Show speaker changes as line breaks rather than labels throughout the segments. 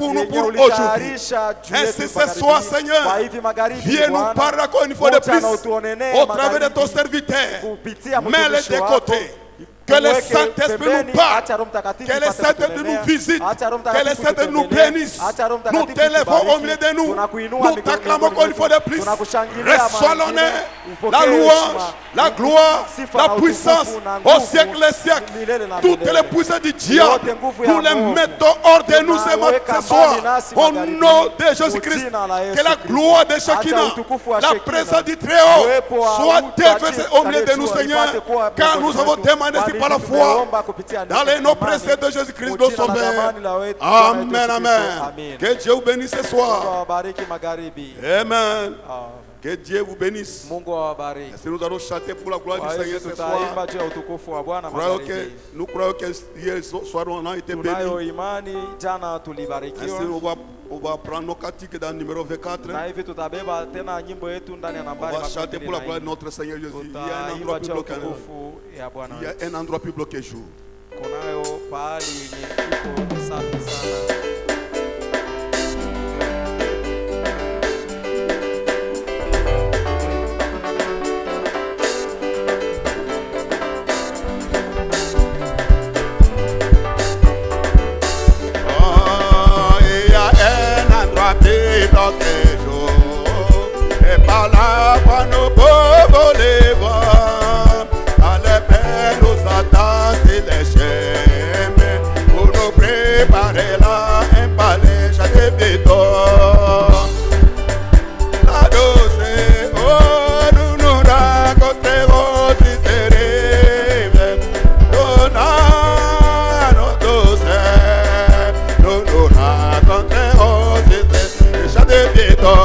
pour nous pour aujourd'hui. Ainsi ce soir, Seigneur, viens nous parler encore une fois de plus au travers de ton serviteur. Mets-les de côté. Que le Saint-Esprit nous parle, que le Saint-Esprit nous visite, que le Saint-Esprit nous bénisse. Nous t'élèvons au milieu de nous. Nous t'acclamons encore une fois de plus. Reçois l'honneur, la louange, la gloire, la puissance au siècle des siècles. Toutes les puissances du diable, nous les mettons hors de nous ce soir. Au nom de Jésus-Christ, que la gloire de Shekinah, la présence du Très-Haut soit déversée au milieu de nous, Seigneur, car nous avons demandé par la foi dans les noms précieux de Jésus-Christ, notre Sauveur. Amen, amen. Que Dieu vous bénisse ce soir. Amen. Que Dieu vous bénisse. Si nous allons chanter pour la gloire du Seigneur ce soir, nous croyons que hier soir on a été bénis. Ainsi on va prendre nos cantiques dans le numéro 24. On va chanter pour la gloire de notre Seigneur Jésus. Il y a un endroit plus bloqué jour. Et par la voix nous pouvons les voir. Dans les peines nous attendent sur les chemins pour nous préparer là un palais chaque béton. La douce, oh, nous nous rencontrerons si c'est rêve. Donnant nos douces, nous nous rencontrerons si c'est chaque béton.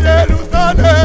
Jerusalem,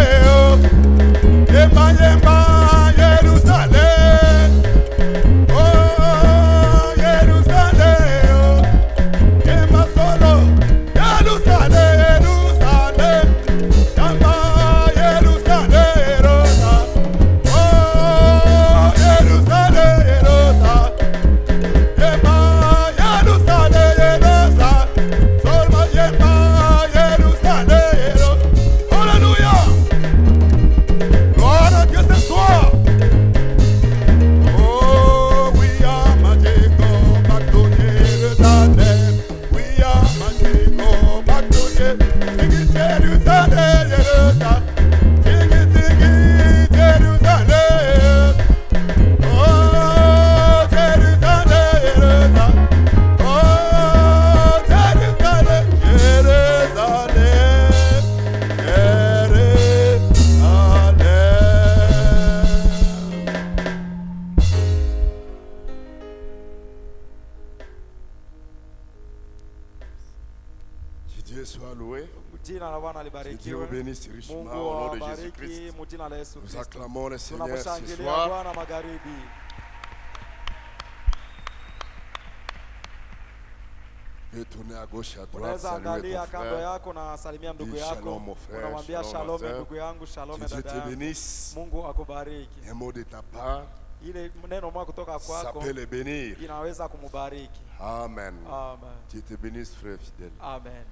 Dieu soit loué.
Jina la Bwana libarikiwe.
Dieu bénisse richement
Mungu
au nom de
awabariki
Jésus-Christ.
mu jina la Yesu
Nous
Kristo.
acclamons le Seigneur ce
Tunamshangilia
soir.
Bwana magharibi.
Et tourner à gauche et à droite,
Unaweza
saluer
angalia
ton
kando
frère.
yako na salimia ndugu
Dis
yako.
shalom mon frère,
Unamwambia
shalom
shalom
ma sœur.
ndugu yangu, shalom
Que Dieu
dada
te
yangu.
bénisse.
Mungu akubariki.
Un mot de ta part
Ile neno moja kutoka
ça
kwako
peut le bénir.
inaweza kumubariki.
Amen.
Amen.
Dieu te bénisse frère fidèle.
Amen.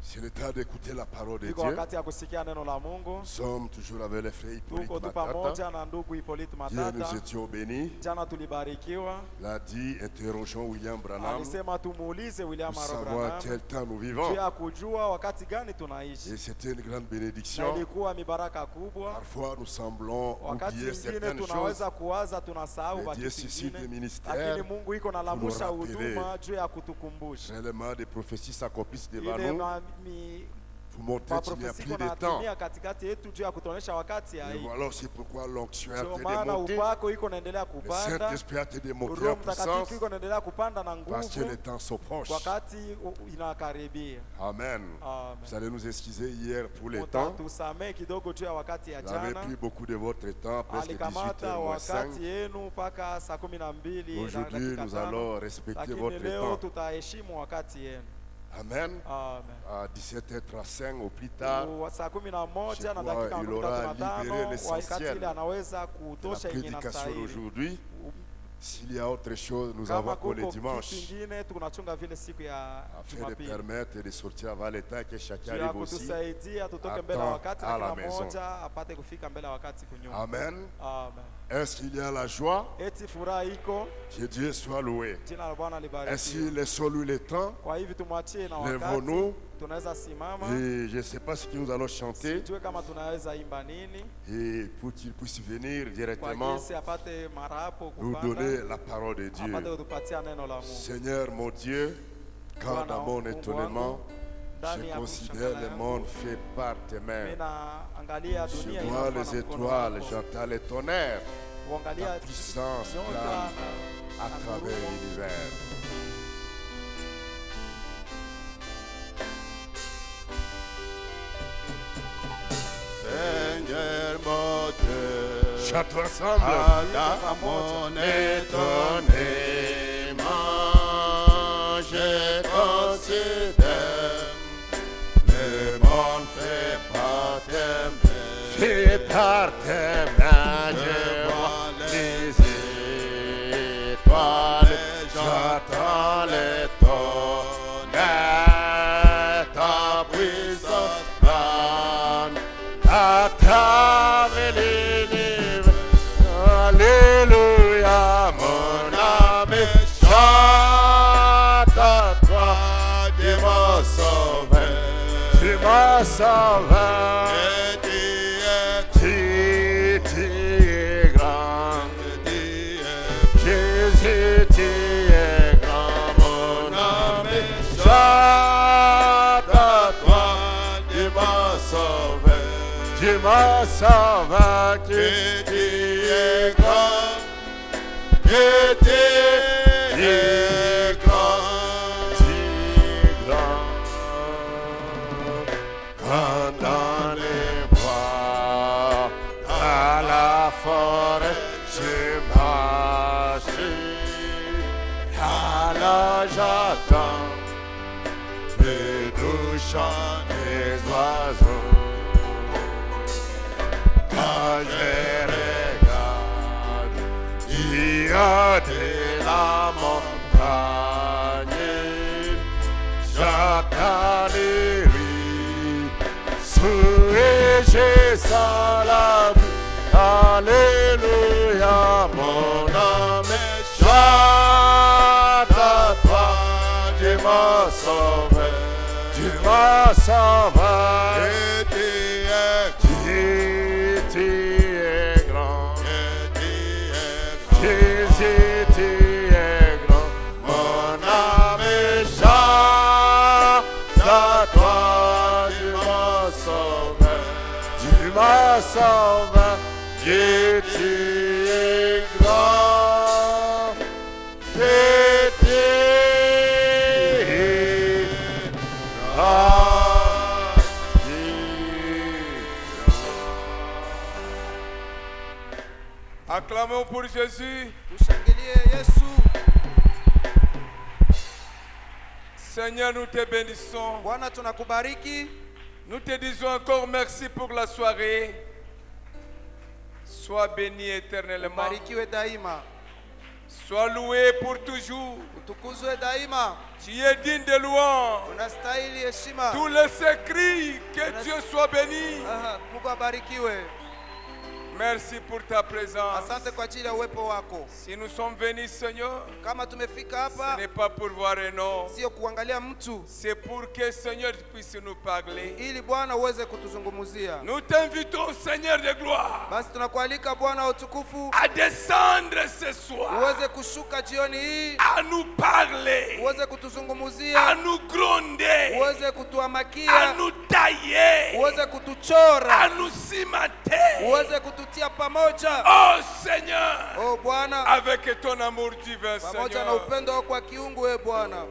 C'est le temps d'écouter la parole de
Iko
Dieu.
wakati ya kusikia neno la Mungu.
Nous sommes toujours avec les frères Hippolyte
Tuko tu
Matata.
pamoja na ndugu Hippolyte
Hier nous
Matata.
étions bénis.
Jana tulibarikiwa.
Il a dit, interrogeons William Branham
Alisema tumuulize William
pour
Maro
savoir
Branham
quel temps nous
juu
vivons.
ya kujua wakati gani tunaishi.
Et c'était une grande
Na
bénédiction.
ilikuwa mibaraka kubwa.
Parfois nous semblons
Wakati
oublier
mwingine
certaines choses.
tunaweza kuwaza tunasahau
Mais
vitu
Dieu suscite des
vingine,
ministères
lakini Mungu iko na lamusha
pour nous rappeler.
huduma juu ya kutukumbusha
Réellement, des prophéties s'accomplissent devant
ile
nous pour montrer qu'il n'y a
maprofesi
plus
iko
de temps.
natimia katikati yetu juu ya kutuonyesha wakati ya
Et
hii.
voilà aussi pourquoi l'onction est en
Ndio
train de
maana
monter.
upako iko naendelea
Le
kupanda,
Saint-Esprit a été démontré
Roho
en puissance
Mtakatifu iko naendelea kupanda na
parce que
nguvu
les temps sont proches.
wakati inakaribia.
Amen.
Amen.
Vous allez nous excuser hier pour les temps.
Tusamee kidogo juu ya wakati ya
Vous avez
jana.
pris beaucoup de votre temps, presque 18
Alikamata
h moins 5.
wakati yenu mpaka saa 12 na
Aujourd'hui,
dakika
nous
5.
allons respecter
Lakini
votre
leo
temps.
tutaheshimu wakati yenu.
Amen.
Amen.
À 17h35 au plus tard,
Saa 11 na
Je
dakika
crois il aura
35
libéré l'essentiel
wakati ile anaweza
la
kutosha yenye
prédication
inastahili.
d'aujourd'hui. S'il y a autre chose, nous
Kama
avons pour le
kuko
dimanche,
kitu kingine tunachunga vile siku ya
afin de
Jumapili.
permettre de sortir avant le temps que chacun
Juu ya
arrive aussi.
kutusaidia tutoke
à
mbele ya
temps
wakati
à
na
la
kila
maison.
mmoja apate kufika mbele ya wakati kunyuma.
Amen.
Amen.
Est-ce qu'il y a la joie?
Eti furaha iko,
Que Dieu soit loué.
jina la Bwana
Ainsi,
libarikiwe.
laissons-lui le temps.
Kwa hivi tumwachie na wakati.
Lèvons-nous.
Tunaweza simama.
Et je ne sais pas ce que nous allons chanter.
Sijue kama tunaweza imba nini.
Et pour qu'il puisse venir
Kwa
directement
kesi apate mara hapo
nous
kupanda.
donner la parole de
Apate
Dieu.
kutupatia neno la Mungu.
Seigneur mon Dieu, quand
Bwana
dans mon
Mungu
étonnement,
wangu, ndani
je
ya
considère
kushangala
le
yangu,
monde fait par tes mains.
mimi naangalia
Je
dunia
vois
inafanya
les
mkono
étoiles,
wako.
j'entends les tonnerres,
Kuangalia
ta puissance
nyota
plane
na
à travers
ngurumo.
l'univers.
Seigneur mon Dieu,
Chantons ensemble.
dans mon étonnement, je considère le monde fait par tes mains.
Fait par tes mains, je vois les étoiles, j'entends les tonnerres, ta puissance plane à travers l'univers. Alléluia, mon âme chante à toi, Dieu m'a sauvé, tu m'as sauvé. Tu es grand, Jésus, tu es grand, mon âme chante à toi, tu m'as sauvé, tu m'as sauvé, que tu es grand, que tu es grand, tu es grand, quand dans les bois, à la forêt, je marche, alors j'attends le doux chant des oiseaux. Quand je regarde, il y a de la montagne, j'attends les rues, et je sens la pluie. Alléluia, mon âme chante à toi, Dieu m'a sauvé, tu m'as sauvé, tu es grand, Jésus, tu es grand, mon âme chante à toi, tu m'as sauvé, tu m'as sauvé, Dieu, tu es grand, Dieu, tu es grand. Acclamons pour Jésus.
Tushangilie Yesu.
Seigneur, nous te bénissons.
Bwana tunakubariki.
Nous te disons encore merci pour la soirée. Sois béni éternellement.
Barikiwe daima.
Sois loué pour toujours.
Utukuzwe daima.
Tu es digne de louange.
Unastahili heshima.
Tous les crient que Dieu soit béni.
Mungu abarikiwe.
Merci pour ta présence.
Asante kwa ajili ya uwepo wako.
Si nous sommes venus, Seigneur,
Kama tumefika
ce
hapa,
n'est pas pour voir un homme.
sio kuangalia mtu,
C'est pour que Seigneur puisse nous parler.
ili Bwana uweze kutuzungumzia.
Nous t'invitons, Seigneur de gloire,
Basi tunakualika Bwana wa utukufu,
à descendre ce soir,
uweze kushuka jioni hii,
à nous parler,
uweze
à
kutuzungumzia,
nous gronder,
uweze
à
kutuamakia,
nous tailler,
uweze kutuchora,
à nous cimater.
uweze kututia pamoja.
Oh Seigneur,
Oh Bwana,
avec ton amour divin,
pamoja na
Seigneur.
upendo wako wa kiungu, e Bwana.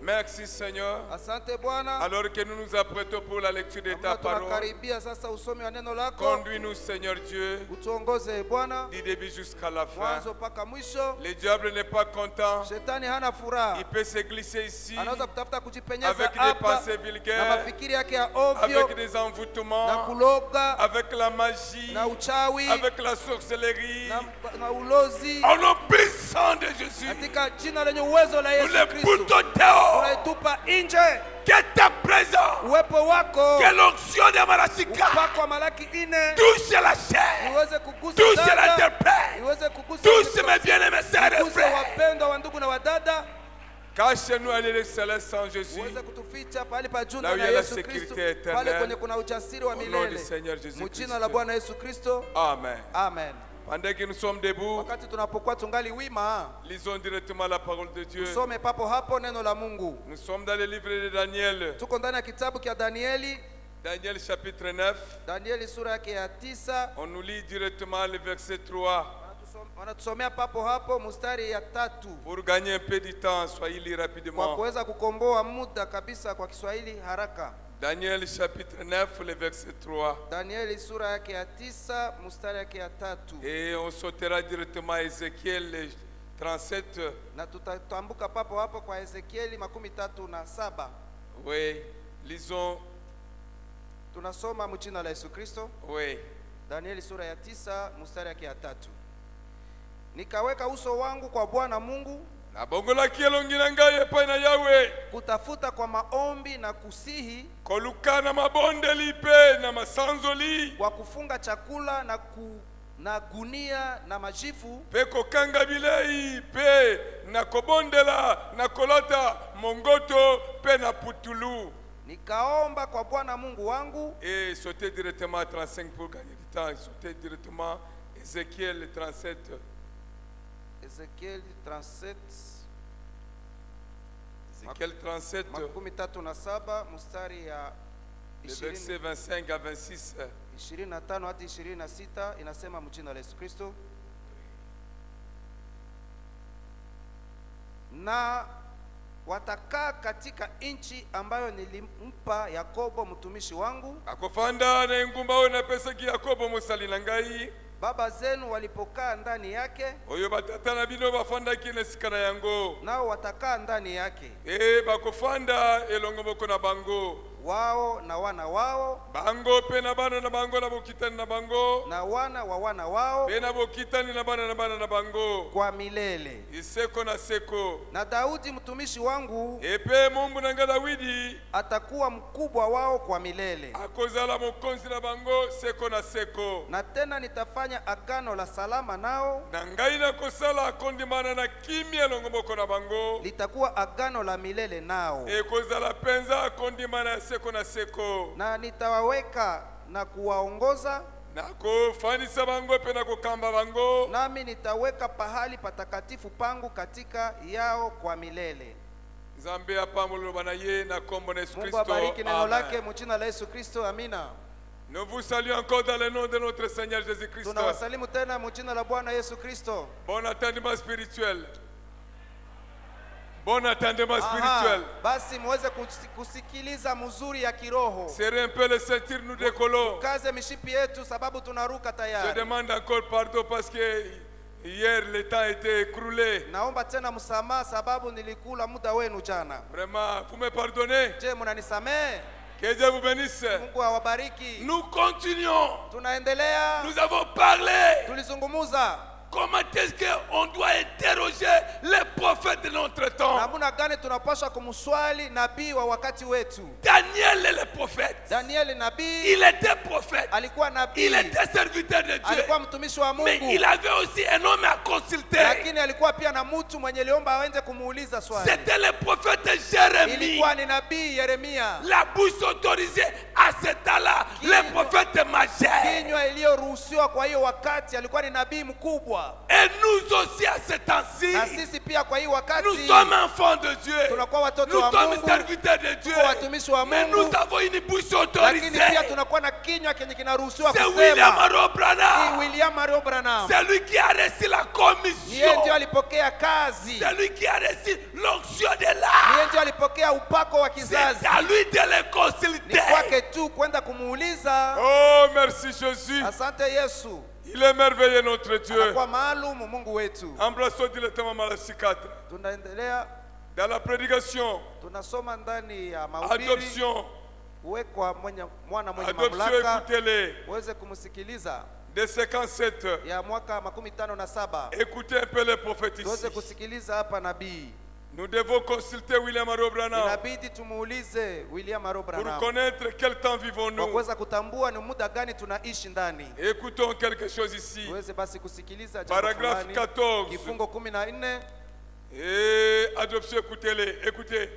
Merci, Seigneur.
Asante Bwana.
Alors que nous nous apprêtons pour la lecture de ta parole,
Tunakaribia sasa usomi wa neno lako.
conduis-nous, Seigneur Dieu,
Utuongoze e Bwana,
du début jusqu'à la fin.
mwanzo mpaka mwisho.
Le diable n'est pas content.
Shetani hana furaha,
Il peut se glisser ici
anaweza kutafuta kujipenyeza
avec des
hapa
pensées
na
vulgaires,
mafikiri yake ya ovyo
avec des
na
envoûtements,
kuloga
avec la magie,
na uchawi
avec la sorcellerie.
na ulozi.
Au nom puissant de Jésus,
Katika jina lenye uwezo la
nous
Yesu
les
Kristo
boutons dehors.
tunaitupa nje.
Que ta présence,
Uwepo wako,
que l'onction de Malachika
upako wa Malaki 4
touche la chair,
iweze kugusa
touche la
dada,
terre,
iweze kugusa
touche mes bien-aimés sœurs et
kugusa
frères.
wapendwa wa ndugu na wadada,
Cache-nous à l'île céleste en Jésus.
uweze kutuficha pahali pa juu
Là où
ndani
il y
ya
a la
Yesu Kristo,
sécurité éternelle.
pale kwenye kuna ujasiri wa
Au nom du
milele.
Seigneur Jésus
Mjina la
Christ.
Bwana Yesu Kristo.
Amen.
Amen.
Pendant que nous sommes debout,
Wakati tunapokuwa tungali wima,
lisons directement la parole de Dieu.
tusome papo hapo neno la Mungu.
Nous sommes dans le livre de Daniel.
Tuko ndani ya kitabu cha Danieli,
Daniel chapitre 9.
Danieli sura yake ya 9.
On nous lit directement le verset 3.
Wanatusomea papo hapo mstari ya 3
Pour gagner un peu de temps, soyez lire
kwa
rapidement.
kuweza kukomboa muda kabisa kwa Kiswahili haraka.
Daniel chapitre 9, le verset 3.
Danieli sura yake ya 9 mstari yake ya 3.
Et on sautera directement à Ézéchiel 37.
Na tutaambuka papo hapo kwa Ezekieli 37.
Oui, lisons.
Tunasoma mjina la Yesu Kristo.
Oui.
Danieli sura ya 9 mstari yake ya 3. Nikaweka uso wangu kwa Bwana Mungu,
Na bongo la kielongina ngai epai na Yahweh.
kutafuta kwa maombi na kusihi,
Koluka na mabonde lipe na masanzoli.
kwa kufunga chakula na gunia na majifu,
Pe kokanga bilei pe na kobondela na kolata mongoto pe na putulu.
nikaomba kwa Bwana Mungu wangu.
Et sautez directement à 35 pour gagner du temps. Sautez directement Ézéchiel 37.
Ezekieli 37
Ézéchiel 37,
37 mstari ya
le verset 25 à 26.
25 hadi 26 inasema mjina la Yesu Kristo. Na watakaa katika nchi ambayo nilimpa Yakobo mtumishi wangu,
Akofanda na ngumba na pesa ki Yakobo musali na ngai.
baba zenu walipokaa ndani yake,
Oyo batata na bino bafanda ki na sikana yango.
nao watakaa ndani yake,
Bakofanda elongo moko na bango.
wao na wana wao
Bango pe na bana na bango na bokitani na bango.
na wana wa wana wao
Pe na bokitani na bana na bango.
kwa milele.
Iseko na seko.
Na Daudi mtumishi wangu
Epe Mungu na Dawidi
atakuwa mkubwa wao kwa milele.
akozala mokonzi na bango seko na seko.
Na tena nitafanya agano la salama nao,
Na ngai na kosala akondimana na kimia elongo moko na bango.
litakuwa agano la milele nao.
Ekozala penza akondimana seko na seko.
Na nitawaweka na kuwaongoza,
Na kofanisa bango pe na kokamba bango.
nami nitaweka pahali patakatifu pangu katika yao kwa milele.
Nzambe apamolo bana ye na kombo na Yesu
Mungu
Kristo.
abariki neno lake
Amen.
mjina la Yesu Kristo. Amina.
Nous vous saluons encore dans le nom de notre Seigneur Jésus-Christ.
Tunawasalimu tena mjina la Bwana Yesu Kristo.
Bon attendement spirituel. Bon attendement
Aha,
spirituel.
basi muweze kusikiliza mzuri ya kiroho.
Serrez un peu les ceintures, nous décollons.
Kaze mishipi yetu sababu tunaruka
Je
tayari.
demande encore pardon parce que Hier, le temps était écoulé.
Naomba tena msamaha sababu nilikula muda wenu jana.
Vraiment, vous me pardonnez?
Je, mnanisamehe?
Que Dieu vous bénisse.
Mungu awabariki.
Nous continuons.
Tunaendelea.
Nous avons parlé.
Tulizungumuza
Comment est-ce qu'on doit interroger les prophètes de notre temps?
namna gani tunapaswa kumswali nabii wa wakati wetu.
Daniel est le prophète.
Daniel nabii.
Il était prophète.
Alikuwa nabii.
Il était serviteur de Dieu.
Alikuwa mtumishi wa Mungu.
Mais il avait aussi un homme à consulter.
Lakini alikuwa pia na mtu mwenye liomba aende kumuuliza swali.
C'était le prophète Jérémie.
Ilikuwa ni nabii Yeremia.
La bouche autorisée à ce temps-là, le prophète majeur.
Kinywa iliyoruhusiwa kwa hiyo wakati alikuwa ni nabii mkubwa.
Et nous aussi à ce temps-ci,
na sisi pia kwa hii wakati
nous sommes enfants de Dieu.
tunakuwa watoto
Nous
wa
sommes
Mungu,
serviteurs de Dieu.
watumishi wa
Mais
Mungu,
nous avons une bouche
lakini pia
autorisée.
tunakuwa na kinywa kenye kinaruhusiwa
C'est William
kusema.
Monroe
Ni
Branham.
William Mario Branham.
C'est lui qui a reçu la
Yeye
commission.
ndio alipokea kazi.
C'est lui qui a reçu l'onction de
Yeye
l'âme.
ndio alipokea upako wa
C'est
kizazi.
à lui de le
Ni
consulter.
kwake tu kwenda kumuuliza.
Oh, merci Jésus.
Asante Yesu.
Il est merveilleux notre Dieu.
Anakuwa maalum Mungu wetu.
Embrassons directement Malachie 4.
Tunaendelea,
Dans la prédication,
tunasoma ndani ya mahubiri
adoption,
uwekwa mwana mwenye
adoption,
mamlaka
écoutez-les.
uweze kumsikiliza.
De 57,
Ya mwaka 57
écoutez un peu les prophètes
tuweze
ici.
kusikiliza hapa nabii.
Nous devons consulter William Monroe Branham
Inabidi tumuulize William Mario
pour
Branham
connaître quel temps
kwa
vivons-nous.
kuweza kutambua ni muda gani tunaishi ndani.
Écoutons quelque chose ici.
Tuweze basi kusikiliza jambo
Paragraphe
fulani.
14.
Kifungo 14.
Et adoption, écoutez-les. Écoutez.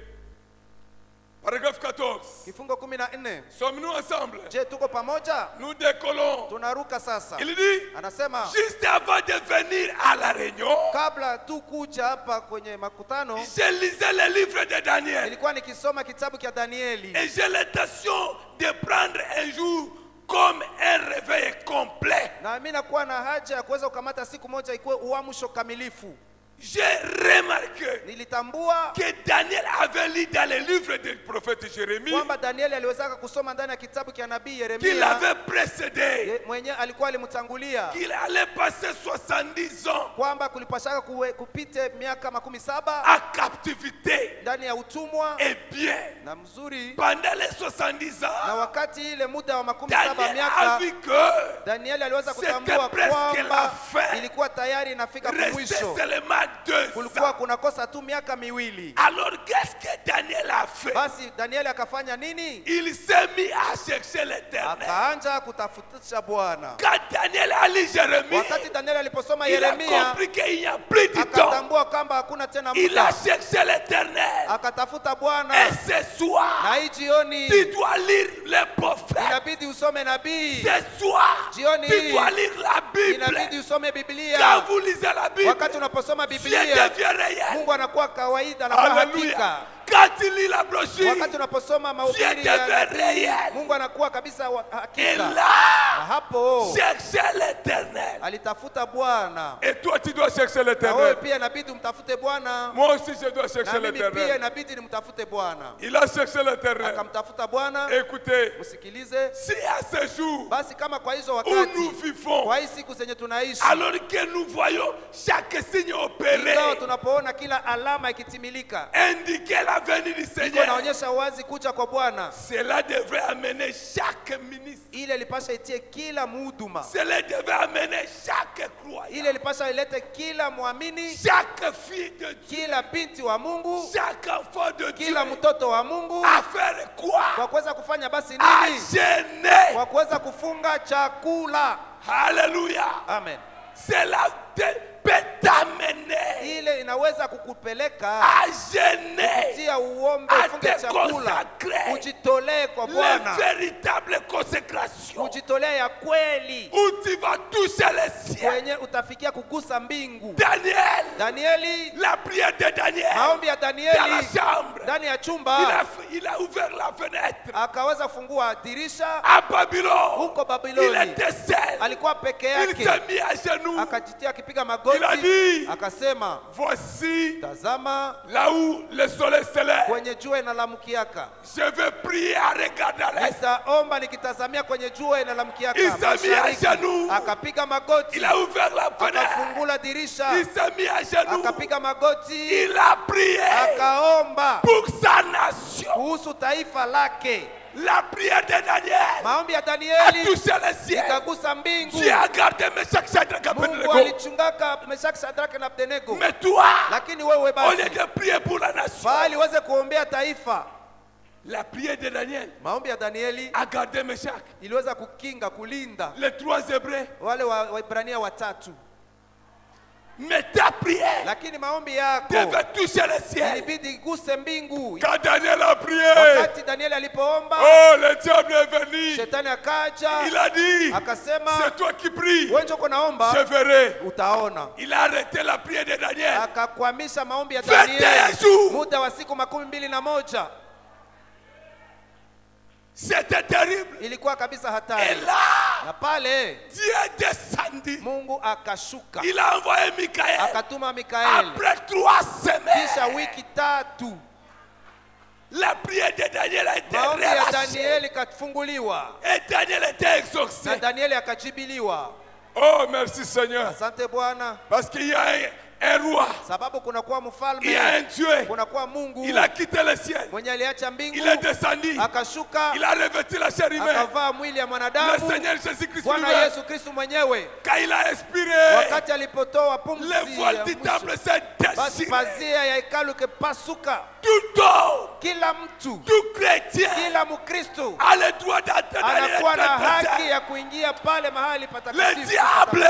Paragraphe 14.
Kifungo 14.
Sommes-nous ensemble?
Je, tuko pamoja?
Nous décollons.
Tunaruka sasa.
Il dit,
Anasema
juste avant de venir à la réunion,
kabla tu kuja hapa kwenye makutano
je lisais le livre de Daniel.
nilikuwa nikisoma kitabu cha Danieli.
Et j'ai l'intention de prendre un jour comme un réveil complet.
Na mimi nakuwa na haja ya kuweza kukamata siku moja ikuwe uamsho kamilifu.
J'ai remarqué
Nilitambua
que Daniel avait lu dans le livre du prophète Jérémie
kwamba Danieli aliweza kusoma ndani ya kitabu cha nabii
qu'il
Yeremia
avait précédé,
mwenye alikuwa alimtangulia
qu'il allait passer 70 ans
kwamba kulipashaka kupite miaka 17
à captivité.
ndani ya utumwa.
Et bien,
Na mzuri,
pendant les 70
na
ans,
wakati ile muda wa 17
Daniel a
miaka,
vu que
Danieli aliweza
c'était
kutambua
presque la
kwamba
fin.
ilikuwa tayari inafika
restait
kumwisho.
seulement 2
Kulikuwa
ans.
kunakosa tu miaka miwili.
Alors qu'est-ce que Daniel a fait?
Basi Danieli akafanya nini?
Il s'est mis à chercher l'Éternel.
Akaanza kutafutisha Bwana.
Quand Daniel a lu Jérémie,
Wakati Danieli aliposoma
il a
Yeremia,
compris qu'il n'y a plus de temps.
akatambua kwamba hakuna tena
Il a
muda.
cherché l'Éternel.
Akatafuta Bwana.
Et ce soir,
Na hii jioni
tu dois lire les prophètes.
inabidi usome nabii.
Ce soir,
Jioni
tu dois lire la
inabidi
Bible.
usome
Quand
Biblia.
vous lisez la Bible,
Wakati unaposoma
Dieu
Biblia,
devient réel.
Mungu anakuwa kawaida na kwa
Alléluia.
hakika.
Quand tu lis la brochure,
Wakati unaposoma
Dieu
mahubiri ya
devient
nabii,
réel.
Mungu anakuwa kabisa
Et
hakika. Na
là,
hapo
cherchez l'Éternel.
alitafuta Bwana.
Et toi, tu dois chercher
Na wewe
l'Éternel.
pia inabidi umtafute Bwana.
Moi aussi, je dois
Na
chercher
mimi pia
l'Éternel.
inabidi nimtafute Bwana.
Il a cherché l'Éternel.
Akamtafuta Bwana.
Écoutez,
Msikilize.
si à ce jour
Basi kama kwa hizo
où nous
wakati,
vivons,
kwa hii siku zenye tunaishi,
alors que nous voyons chaque signe opérer,
ingawa tunapoona kila alama ikitimilika,
indiquer la venue du
iko
Seigneur,
naonyesha wazi kuja kwa Bwana.
cela devrait amener chaque ministre,
Ile ilipasha itie kila mhuduma,
cela devait amener chaque croyant,
ile ilipasha ilete kila mwamini,
chaque fille de Dieu,
kila binti wa Mungu,
chaque enfant de Dieu,
kila mtoto wa Mungu,
à faire quoi?
kwa kuweza kufanya basi
À
nini?
jeûner.
Kwa kuweza kufunga chakula.
Alléluia.
Amen.
Cela peut t'amener
Ile inaweza kukupeleka
à jeûner,
tia uombe,
à
ufunge
te
chakula,
consacrer,
ujitolee kwa
la
Bwana,
véritable consécration,
ujitolee ya kweli,
où tu vas toucher le ciel.
kwenye utafikia kugusa mbingu.
Daniel,
Danieli,
la prière de Daniel,
maombi ya
dans la
Danieli
chambre,
ndani ya
il
chumba,
a ouvert la fenêtre.
akaweza kufungua dirisha.
À Babylone,
Huko
il
Babiloni
était seul.
alikuwa peke
Il
yake,
s'est mis à genoux.
akajitia akipiga magoti, magoti.
Il a dit,
Akasema,
voici
tazama
là où le soleil se lève.
kwenye jua inalamkiaka.
Je vais prier à regarder à l'est.
Nitaomba nikitazamia kwenye jua inalamkiaka.
Il s'est mis à genoux.
Akapiga magoti.
Il a ouvert la fenêtre.
Akafungula dirisha.
Il s'est mis à genoux.
Akapiga magoti.
Il a prié
Akaomba
pour sa nation.
kuhusu taifa lake.
La prière de Daniel
Maombi ya
a
Danieli
touché le ciel.
ikagusa mbingu.
Dieu a gardé Meshach, Shadrach,
Mungu
Abednego.
alichungaka Meshaki, Shadraka na Abednego.
Mais toi,
Lakini wewe
au
basi,
lieu de prier pour la nation,
bali uweze kuombea taifa.
la prière de Daniel
Maombi ya Danieli
a gardé Meshach.
iliweza kukinga, kulinda
Les 3 Hébreux.
wale Waibrania watatu.
Mais ta prière
Lakini maombi yako
devait toucher le ciel.
ilibidi iguse mbingu.
Quand Daniel a prié,
Wakati Danieli alipoomba,
oh, le diable est venu.
shetani akaja,
Il a dit,
akasema,
c'est toi qui pries.
wewe ndio unaomba,
Je verrai.
utaona.
Il a arrêté la prière de Daniel.
Akakwamisha maombi ya
21
Danieli
jours.
muda wa siku 21.
C'était terrible.
Ilikuwa kabisa
Et
hatari.
là,
Na pale
Dieu est descendu.
Mungu akashuka,
Il a envoyé Michael.
akatuma Mikaeli.
Après 3
Kisha
semaines,
wiki 3
la prière de Daniel a été
maombi ya
relâchée.
Danieli kafunguliwa
Et Daniel était
na
exaucé.
Danieli akajibiliwa.
Oh, merci Seigneur.
Asante Bwana,
Parce qu'il y a un roi.
sababu kunakuwa
Il y a
mfalme,
un Dieu.
kunakuwa Mungu
Il a quitté le ciel.
mwenye aliacha mbingu,
Il est descendu.
akashuka,
Il a revêtu la chair humaine.
akavaa mwili ya
Le
mwanadamu.
Seigneur Jésus-Christ
Bwana
lui-même,
Yesu Kristo mwenyewe
quand il a expiré,
wakati alipotoa pumzi
le voile
ya
du
mwisho,
temple s'est
basi
déchiré.
pazia ya hekalu ikapasuka.
Tout homme,
Kila mtu,
tout chrétien
kila Mkristo
a le droit d'entrer dans
anakuwa na haki
les
ya kuingia pale mahali
Le
patakatifu.
diable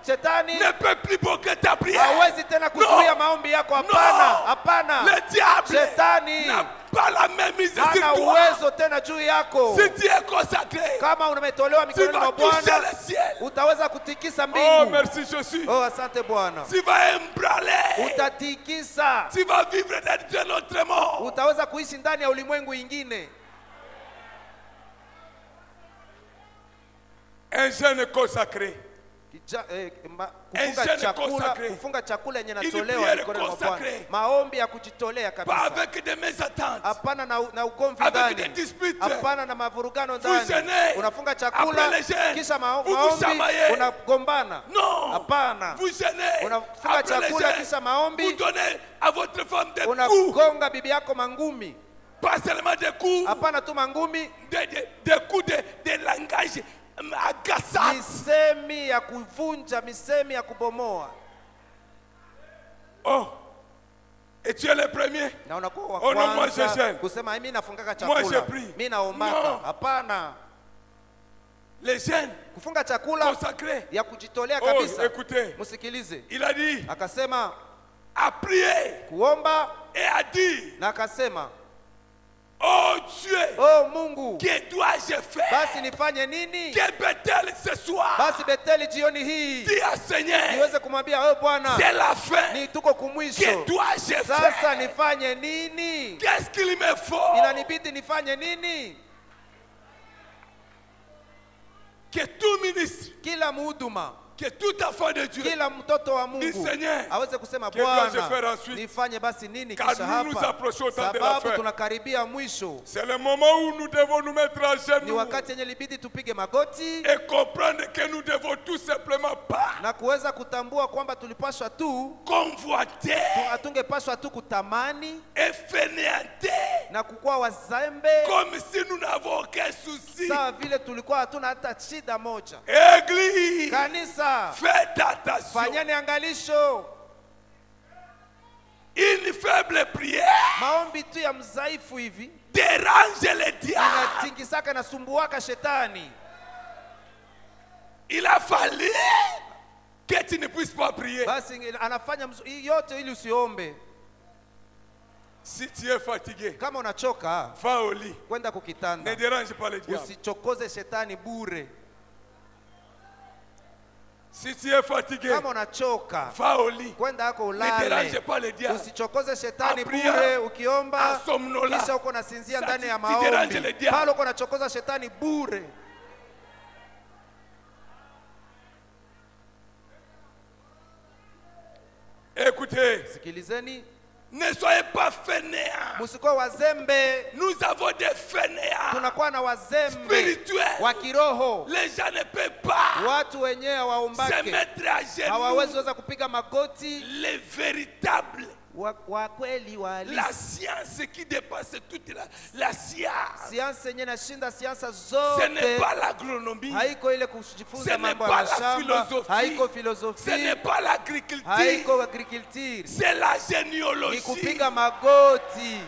Shetani
ne peut plus bloquer ta prière.
hawezi tena kuzuia maombi yako. Hapana, hapana.
Le diable
Shetani
n'a pas la même mise sur
hana
toi.
uwezo tena juu yako.
Si tu es consacré,
Kama umetolewa
tu
mikononi
vas
mwa
toucher
Bwana,
le ciel.
utaweza kutikisa
Oh,
mbingu.
merci Jésus.
Oh, asante Bwana.
Tu vas embranler.
Utatikisa,
Tu vas vivre dans un autre monde.
utaweza kuishi ndani ya ulimwengu ingine.
Un jeune consacré.
Kufunga chakula yenye
Une
natolewa
prière
mikononi mwa Bwana.
consacrée.
Maombi ya kujitolea
Pas
kabisa.
avec des mésententes.
Hapana na ugomvi
Avec
ndani.
des disputes.
Hapana na mavurugano
Vous
ndani.
jeûnez.
Unafunga
Après
chakula
les jeûnes,
kisha
vous vous
maombi
chamaillez.
unagombana.
Non.
Hapana.
Vous jeûnez.
Unafunga
Après les
chakula
jeûnes,
kisha
vous
maombi
donnez à votre femme des coups.
unagonga bibi yako mangumi.
Pas seulement des coups.
Hapana tu mangumi,
Des coups de langage agaçant.
misemi ya kuvunja, misemi ya kubomoa.
Oh. Et tu es le premier.
Na unakuwa wa
Oh non, moi je
kwanza
jeûne.
kusema mimi nafungaka
Moi je
chakula.
prie.
Mimi naombaka.
Non.
Hapana.
Les jeunes
Kufunga chakula
consacrés.
ya kujitolea
Oh,
kabisa.
écoutez.
Msikilize.
Il a dit,
Akasema
a prié
kuomba
et a dit,
na akasema,
oh Dieu,
oh Mungu,
que dois-je faire?
basi nifanye nini?
Que Bethel ce soir?
Basi Beteli jioni hii
Dis à Seigneur,
niweze kumwambia wewe Bwana,
c'est la fin.
ni tuko
Que
kumwisho.
dois-je
Sasa
faire?
nifanye nini?
Qu'est-ce qu'il me faut?
Inanibidi nifanye nini?
Que tout ministre,
Kila mhuduma,
que tout enfant de Dieu,
kila mtoto wa
Dis,
Mungu
Seigneur,
aweze kusema
que dois-je faire
Bwana,
ensuite?
nifanye basi nini
Car
kisha
nous nous
hapa,
approchons au temps de la
sababu
fin.
tunakaribia mwisho.
C'est le moment où nous devons nous mettre à
Ni
genoux
wakati yenye libidi tupige magoti
et comprendre que nous devons tout simplement pas
na kuweza kutambua kwamba tulipaswa tu,
convoiter
hatungepaswa tu kutamani
et fainéanter
na kukuwa wazembe
comme si nous n'avons aucun souci.
sawa vile tulikuwa hatuna hata shida moja.
Église,
Kanisa,
faites attention.
fanyeni angalisho.
Une faible prière
Maombi tu ya mzaifu hivi
dérange le diable.
inatingisaka na sumbuaka shetani.
Il a fallu que tu ne puisses pas prier.
Basi anafanya yote ili usiombe.
Si tu es fatigué,
Kama unachoka,
va au lit.
kwenda
Ne
kukitanda.
dérange pas le diable.
Usichokoze shetani bure.
Si tu es fatigué,
Kama unachoka,
va au lit.
kwenda yako
Ne dérange
ulale.
pas le diable.
Usichokoze shetani
Apria,
bure ukiomba,
asomnola.
kisha uko nasinzia
Sa
ndani ya
ti dérange le
maombi.
diable.
Pale uko nachokoza shetani bure.
Écoutez,
Sikilizeni,
ne soyez pas fainéants.
musikuwa wazembe.
Nous avons des fainéants
Tunakuwa na wazembe
spirituels.
wa kiroho.
Les gens ne peuvent pas
Watu wenyewe
se
waombake,
mettre à
hawawezi
genoux.
weza kupiga magoti.
Les véritables.
Wa kweli wa
La
halisi.
science qui dépasse toute la science.
Siansa yenyewe nashinda siansa
Ce n'est
zote.
pas l'agronomie.
Haiko ile
Ce
kujifunza
n'est
mambo
pas
ya
la
mashamba,
philosophie.
haiko
Ce
filosofi,
n'est pas l'agriculture.
haiko agriculture,
C'est la
ni
généalogie.
kupiga magoti.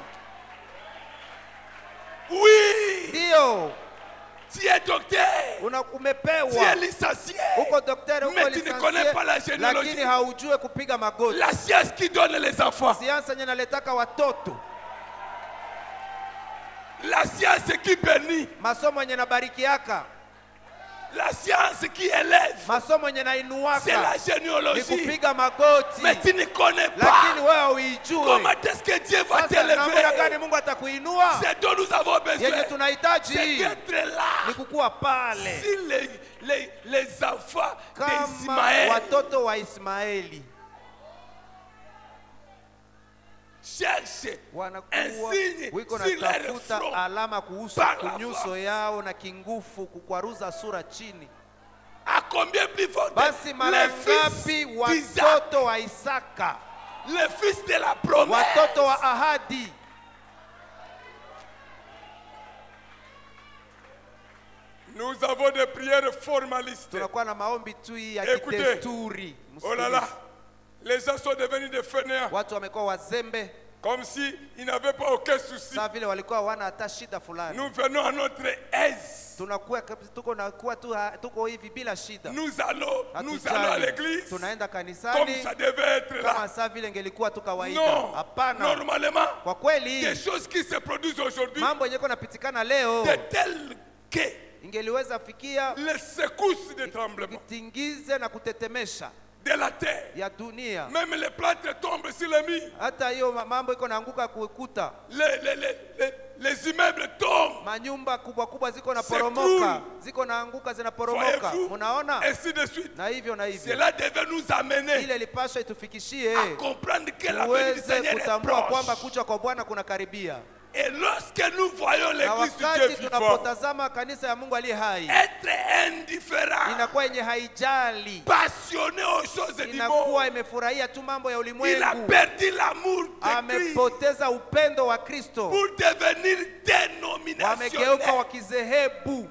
Oui.
Ndio
Tu es docteur. Tu es
umepewa,
licencié.
uko daktari, uko
Mais tu ne connais pas la
lisansie,
généalogie.
lakini haujue kupiga magoti.
La science qui donne les enfants.
Siansa yenyewe naletaka watoto,
La science qui bénit.
masomo yenye nabarikiaka,
La science qui élève.
masomo yenye
C'est la
nainuaka, ni
généalogie.
kupiga magoti.
Mais tu ne connais
Lakini
pas
wewe uijue.
comment est-ce que Dieu va
Sasa namna gani
t'élever.
Mungu atakuinua?
C'est dont nous avons
Yenye
besoin. C'est
tunahitaji
d'être là.
ni kukuwa pale
Si les enfants
kama
d'Ismaël
watoto wa Ismaeli
cherchent
wanakuwa
un signe
wiko
sur leur
natafuta
front
alama kuhusu
par la
kunyuso
force.
yao na kingufu, kukwaruza sura chini.
à combien plus fort
Basi mara
les
ngapi
fils d'Isaac,
watoto wa Isaka,
les fils de la promesse.
watoto wa ahadi?
Nous avons des prières formalistes.
Tunakuwa na maombi tu ya
Écoutez.
kidesturi.
Oh là là,
Msikilize.
les gens sont devenus des fainéants,
Watu wamekuwa wazembe,
comme si ils n'avaient pas aucun souci.
saa vile walikuwa hawana hata shida fulani.
Nous venons à notre aise.
Tunakuwa tuko hivi bila shida.
Nous allons à
Hatujali.
l'église
Tunaenda
comme
kanisani
ça devait être
kama
là.
saa vile ingelikuwa tu kawaida.
Non,
Hapana,
normalement,
kwa kweli
des choses qui se produisent aujourd'hui,
mambo yenyewe napitikana leo
de telles que
ingeliweza fikia
les secousses de tremblement
kitingize na kutetemesha
de la terre,
ya dunia.
même les plantes tombent sur les murs,
Hata hiyo mambo iko naanguka kuikuta,
les immeubles tombent,
manyumba kubwa kubwa ziko na
C'est
poromoka,
cool.
ziko naanguka zinaporomoka.
voyez-vous,
Munaona,
ainsi de suite.
na hivyo
Cela devait nous amener
ile ilipaswa itufikishie
à comprendre que la venue du
tuweze
Seigneur est
kutambua kwamba
proche.
kuja kwa Bwana kunakaribia.
Et lorsque nous voyons
Na
l'église du Dieu
wakati
vivant
tunapotazama kanisa ya Mungu aliye hai,
être indifférent,
inakuwa yenye haijali,
passionné aux choses du
inakuwa
monde,
imefurahia tu mambo ya
il a
ulimwengu,
perdu l'amour de Christ
amepoteza upendo wa Kristo,
pour devenir
wamegeuka
dénominationnel.
wakizehebu.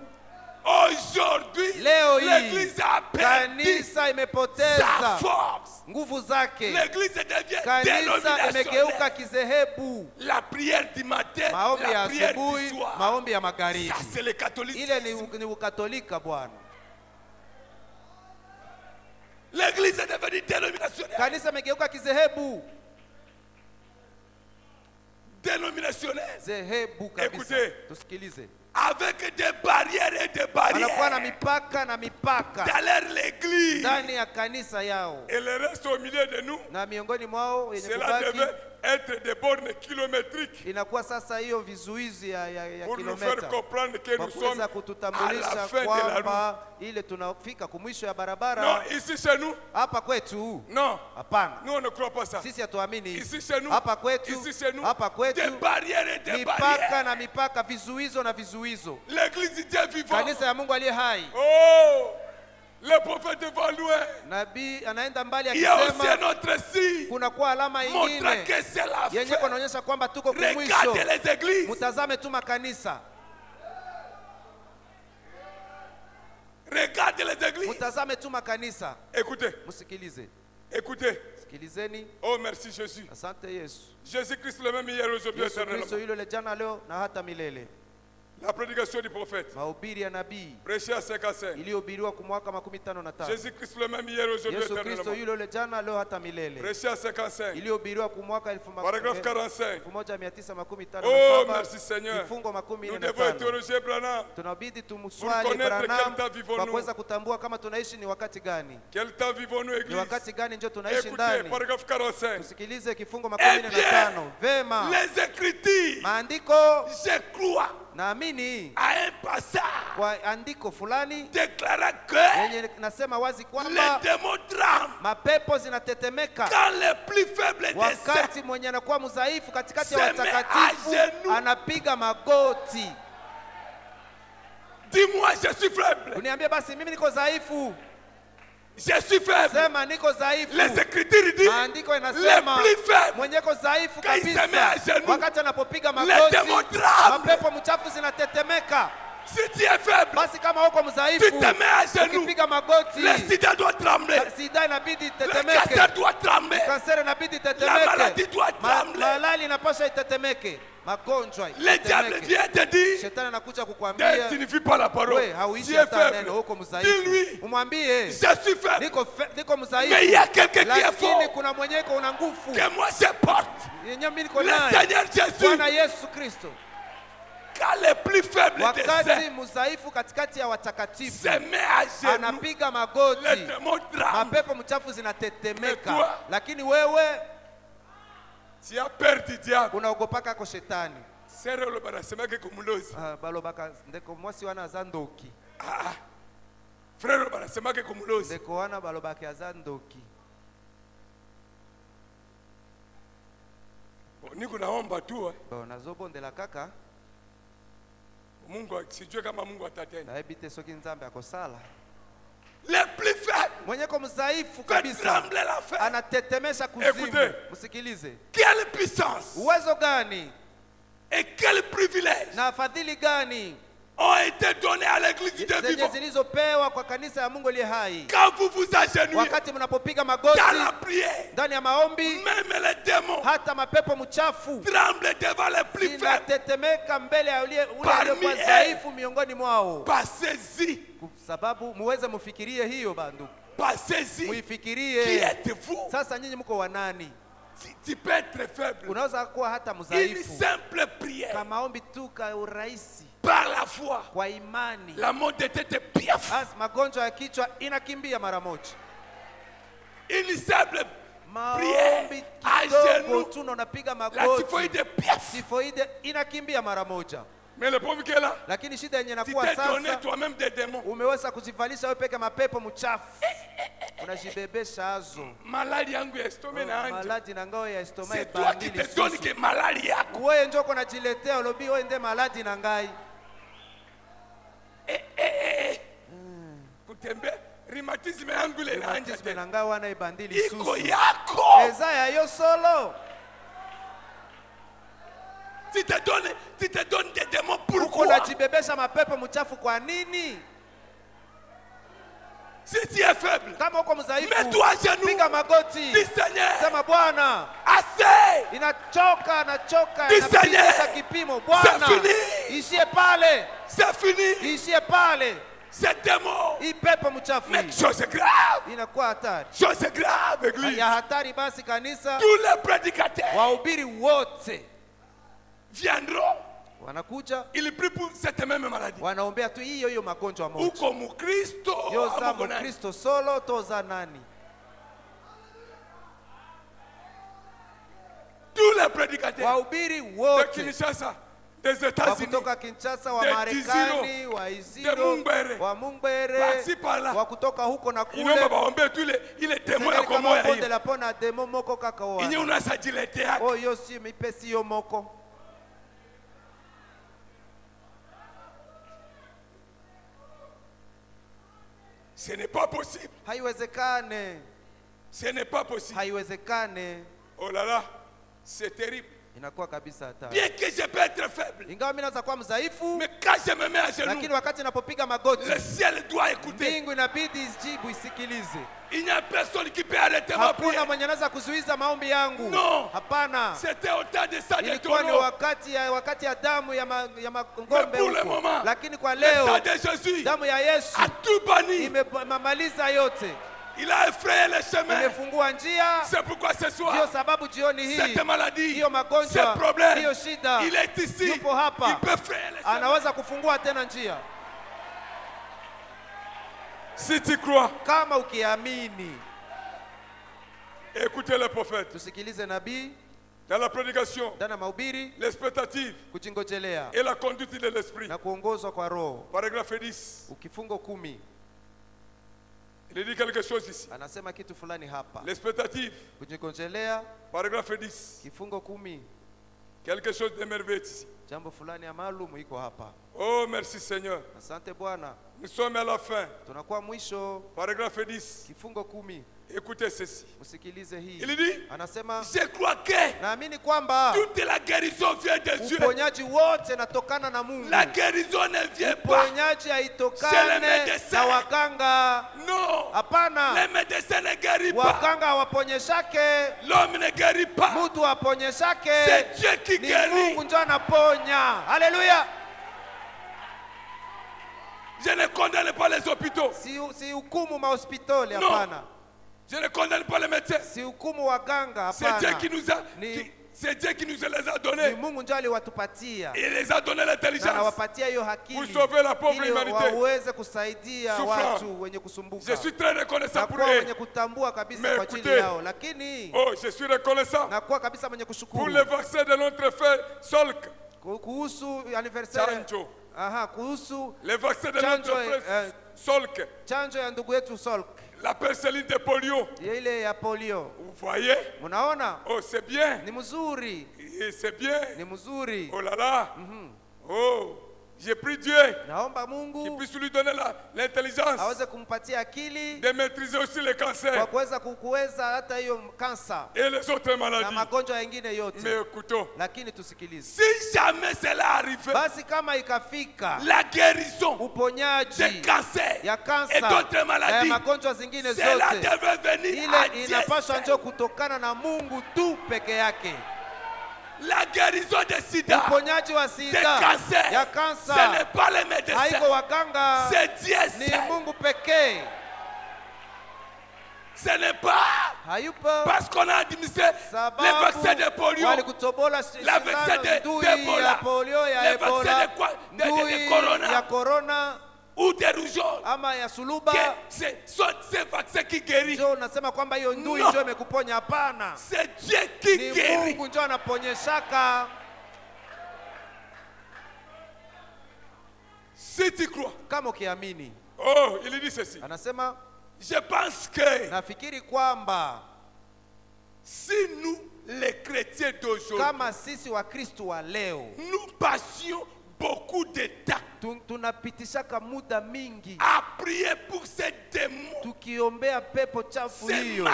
Aujourd'hui,
Leo hii
l'église a perdu
kanisa
sa
imepoteza
force.
nguvu zake,
L'église devient
kanisa
dénominationnelle.
imegeuka kizehebu.
La prière du matin,
Maombi ya
la prière du
asubuhi,
soir.
maombi ya magharibi,
Ça, c'est le catholicisme.
ile ni ukatolika bwana.
L'église est devenue dénominationnelle.
Kanisa imegeuka kizehebu,
Dénominationnelle.
zehebu kabisa.
Écoutez.
Tusikilize,
Avec des barrières et des
wanakuwa na
barrières
mipaka na mipaka
dans l'église.
ndani ya kanisa yao,
Et le reste au milieu de nous,
na miongoni mwao yenye
cela
kubaki
devait être des bornes kilométriques
inakuwa sasa hiyo vizuizi ya
pour nous faire
kilomita
comprendre que
kwa
nous sommes
kuweza
à
kututambulisha
la fin de la route.
kwamba ile tunafika kumwisho ya
Non,
barabara.
ici chez nous,
Hapa kwetu
non,
hapana,
nous on ne croit pas ça.
sisi hatuamini.
Ici chez nous,
Hapa kwetu,
ici chez nous,
hapa
des
kwetu
barrières et des
mipaka
barrières.
na mipaka, vizuizo na vizuizo.
L'église du Dieu vivant.
Kanisa ya Mungu aliye hai,
Oh, le prophète va loin.
nabii anaenda mbali
Il y a aussi un
akisema
autre signe
kunakuwa alama
montrant
ingine
que c'est la
yenye
fin.
kunaonyesha kwamba tuko kumwisho.
Regardez les églises.
Mutazame tu makanisa,
Regardez les églises.
mutazame tu makanisa,
Écoutez,
msikilize,
écoutez.
sikilizeni.
Oh, merci Jésus.
Asante Yesu.
Jésus-Christ le même hier, aujourd'hui,
Yesu Kristo
éternellement.
yule jana, leo na hata milele.
La prédication du prophète,
Mahubiri ya nabii
prêché à 55.
iliyohubiriwa kwa mwaka 55.
Jésus-Christ le même hier, aujourd'hui,
Yesu Kristo
éternellement.
yule jana, leo hata milele,
Prêché à 55.
iliyohubiriwa kwa mwaka
Paragraphe 45.
1957.
Oh, merci Seigneur.
Kifungo
Nous devons
15.
interroger Branham.
Tunabidi
Pour
tumswali
connaître
Branham
quel temps vivons-nous.
kwa kuweza kutambua kama tunaishi ni wakati gani,
Quel temps vivons-nous,
ni
Église?
wakati gani ndio tunaishi
Écoutez,
ndani.
paragraphe 45.
Tusikilize kifungo
Eh bien,
15. Vema,
les Écritures,
maandiko
je crois
naamini
à un passage
kwa andiko fulani
déclarant que
yenye nasema wazi
les
kwamba
démons tremblent
mapepo zinatetemeka
quand les plus faibles des saints
wakati mwenye anakuwa mdhaifu katikati ya
se met
watakatifu
à genoux.
anapiga magoti.
Dis-moi, je suis faible.
Uniambie basi mimi niko dhaifu.
Je suis faible.
Sema niko dhaifu.
Les Écritures disent
maandiko
les
inasema
plus faibles
mwenye ko dhaifu
quand il se met à
kabisa
genoux,
wakati anapopiga
les
magoti
démons tremblent.
mapepo mchafu zinatetemeka.
Si tu es faible,
Basi kama uko
tu
mdhaifu
te mets à genoux.
ukipiga magoti
Le sida doit trembler.
sida inabidi
Le
itetemeke,
cancer doit trembler.
kanseri inabidi
La maladie
itetemeke,
doit trembler.
malali inapaswa itetemeke, magonjwa
Le diable
itetemeke.
vient te dire,
Shetani anakuja
ne
kukwambia
signifie pas la parole.
wewe
Tu
hauishi
es
hata neno, uko
faible.
mdhaifu.
Dis-lui,
Umwambie
je suis faible.
niko
Mais il y a
mdhaifu,
quelqu'un qui est fort.
lakini kuna mwenyeko una nguvu
Que moi je porte.
yenye mimi niko
Le
naye,
Seigneur Jésus.
Bwana Yesu Kristo.
Quand les plus faibles des
Wakati
saints
mdhaifu katikati ya watakatifu
se met à genoux,
anapiga
les
magoti,
démons tremblent.
mapepo mchafu zinatetemeka.
Mais toi,
Lakini wewe
Tu as peur du diable.
unaogopaka ko shetani.
Sere lo banasemaka kumulozi.
Balobaka ndeko mwasi wana azandoki.
Frère lo banasemaka kumulozi.
Ndeko wana balobaka azandoki.
Niko naomba tu
Nazobondela kaka.
Mungu sijue kama Mungu atatenda.
Na ebite soki nzambe akosala.
Les plus faibles.
Mwenye ko mdhaifu
Fait
kabisa
trembler la fête.
anatetemesha kuzimu.
Écoutez.
Msikilize.
Quelle puissance
Uwezo gani
et quel privilège
na fadhili gani
ont été donnés à l'église des
zenye
vivants.
zilizopewa kwa kanisa ya Mungu aliye hai.
Quand vous vous agenouillez
Wakati mnapopiga magoti
dans la prière,
ndani ya maombi,
même les démons
hata mapepo mchafu
tremblent devant les plus faibles.
zinatetemeka mbele ya ule
Parmi
aliyekuwa
eux.
dhaifu miongoni mwao.
Passez-y,
Kwa sababu muweze mufikirie hiyo bandu,
passez-y. Qui
muifikirie.
êtes-vous?
Sasa nyinyi mko wanani?
Tu peux être faible.
Unaweza kuwa hata
Une
mdhaifu.
simple prière
Kama maombi tu ka urahisi,
par la foi.
kwa imani,
La mort de tête est piaf.
magonjwa ya kichwa inakimbia mara moja.
Une simple
Maombi
à
kidogo
genoux.
tu na unapiga
La
magoti,
typhoïde est piaf.
tifoide inakimbia mara moja.
Mais le pauvre qui est là,
Lakini shida yenye
tu
inakuwa
t'es donné
sasa,
toi-même des démons.
umeweza kujivalisha wewe peke mapepo mchafu, unajibebesha hazo
Malali yangu ya estome na anje.
maladi na ngao ya estoma
C'est toi qui te donnes que malali yako.
wewe njoo kuna jiletea ulobi wewe nde maladi na ngai
Kutembe rhumatisme yangu ile na anje.
rheumatisme na ngai wana ibandili
Iko
susu
yako.
eza ya yo solo.
Tu te donnes des démons.
Uko
Pourquoi?
unajibebesha mapepo mchafu kwa nini?
Si tu es faible,
Kama uko mdhaifu,
mets-toi à genoux.
piga magoti,
Dis Seigneur,
sema Bwana,
assez.
inachoka
Dis Seigneur,
inapitisha kipimo. Bwana,
fini.
ishie pale,
C'est fini.
ishie pale.
C'est démon.
Hii pepo mchafu
Mais
hii
chose grave.
inakuwa hatari
Chose grave, église.
ya hatari. Basi kanisa,
Tous les prédicateurs
wahubiri wote
viendront.
wanakuja
Ils prient pour cette même maladie.
wanaombea tu hiyo magonjwa moja.
Uko mukristo
Yoza
ama uko nani?
Mkristo solo toza nani?
Tous les prédicateurs
Wahubiri
de
wote
Kinshasa, des
wa
États-Unis,
kutoka Kinshasa, wa
de
Marekani, wa
de
Iziro,
Mungwere,
wa Mungwere,
par-ci par-là.
wa kutoka huko na
Inyomba
kule.
baombe tous les témoins ya
Sengeli kama
komoya
bonde
hiyo.
la pona demo moko kaka
Inye
wana.
unasajilete yake.
Oh yo si mipesi yo moko.
Ce n'est pas possible.
Haiwezekane.
Ce n'est pas possible.
Haiwezekane.
Oh là là, c'est terrible.
Inakuwa kabisa hatari.
Bien que je peux être faible,
Ingawa mimi naweza kuwa mdhaifu,
mais quand je me mets à genoux,
lakini wakati napopiga magoti,
le ciel doit écouter.
mbingu inabidi ijibu, isikilize.
Il n'y a personne qui peut arrêter ma
Hakuna
prière.
mwenye anaweza kuzuiza maombi yangu.
Non.
Hapana.
C'était au temps de ça de
Ilikuwa ni
Toro.
wakati ya damu ya
Mais
ng'ombe
pour le
huko.
moment,
Lakini kwa
le
leo
sang de Jésus
damu ya Yesu
a tout banni.
imemaliza yote,
Il a effrayé les chemins.
imefungua njia.
C'est pourquoi ce
Ndio
soir,
sababu jioni hii
cette maladie,
hiyo
ce
magonjwa,
problème,
hiyo shida,
il est ici.
yupo hapa.
Il peut frayer les chemins.
anaweza kufungua tena njia
Si tu crois,
kama ukiamini.
écoutez le prophète.
Tusikilize nabii.
Dans la prédication,
ndani ya mahubiri,
l'expectative
kujingojelea
et la conduite de l'esprit.
na kuongozwa kwa Roho.
Paragraphe 10.
Kifungo 10
Il dit quelque chose ici.
anasema kitu fulani hapa.
L'expectative.
Kujingojelea,
Paragraphe 10.
kifungo 10,
Quelque chose de merveilleux ici.
jambo fulani ya maalum iko hapa.
Oh, merci Seigneur.
Asante Bwana.
Nous sommes à la fin.
Tunakuwa mwisho.
Paragraphe 10.
Kifungo 10.
Écoutez ceci.
Msikilize hii.
Il dit,
anasema,
je crois que
naamini kwamba
toute la guérison vient de Dieu.
Uponyaji wote natokana na Mungu.
La guérison ne vient pas.
Uponyaji haitokane na waganga.
Non.
Hapana.
Les médecins ne guérissent pas.
Waganga hawaponyeshake.
L'homme ne guérit pas.
Mtu aponyeshake.
C'est Dieu qui guérit.
Mungu ndiye anaponya. Haleluya.
Je ne condamne pas les hôpitaux.
Si hukumu mahospitali, hapana.
Je ne condamne pas les médecins.
Si hukumu waganga, hapana.
C'est Dieu qui nous a c'est Dieu qui nous les a donnés.
Ni Mungu ndiye aliwatupatia.
Il les a donné l'intelligence.
Na anawapatia hiyo akili.
Pour sauver la pauvre humanité.
Waweze kusaidia watu wenye kusumbuka.
Je suis très reconnaissant pour eux.
Wenye kutambua kabisa kwa ajili yao. Lakini
je suis reconnaissant.
Nakuwa kabisa mwenye kushukuru.
Pour le vaccin de notre frère Solk.
Kuhusu anniversaire.
Chanjo.
Kuhusu
le vaccin de notre frère Solk.
Chanjo ya ndugu yetu Solk.
La pénicilline de polio.
Ile ya polio.
Vous voyez?
Munaona?
Oh, c'est bien.
Ni mzuri.
C'est bien.
Ni mzuri.
Oh là là. Oh, j'ai pris Dieu.
Naomba Mungu
qui puisse lui donner l'intelligence.
Aweze kumpatia akili.
De maîtriser aussi le cancer.
Kwa kuweza hata hiyo kansa.
Et les autres maladies.
Na magonjwa mengine yote.
Mais écoutons.
Lakini tusikilize.
Si jamais cela arrive.
Basi kama ikafika.
La guérison.
Uponyaji.
De cancer.
Ya kansa.
Et d'autres maladies.
Magonjwa zingine zote.
Cela devait venir à
Ile inapaswa njoo kutokana na Mungu tu peke yake.
La guérison de sida,
uponyaji wa sida,
de cancer,
ya kansa,
ce n'est pas les médecins,
haiko waganga,
c'est Dieu
ni Mungu pekee.
Ce n'est pas parce qu'on a administré les vaccins de polio, la vaccin d'Ebola, les vaccins de corona, ou de rougeole,
ama ya suluba,
c'est ces vaccins qui guérissent.
Unasema kwamba hiyo ndui ndio imekuponya? Hapana,
c'est Dieu qui guérit.
Mungu ndio anaponyeshaka.
Si tu crois,
kama ukiamini.
Oh, il dit ceci.
Anasema,
je pense que
nafikiri kwamba
si nous les chrétiens d'aujourd'hui,
kama sisi wa Kristo wa leo,
nous passions beaucoup de temps
tunapitishaka muda mingi
à prier pour ces démons,
tukiombea pepo chafu hiyo,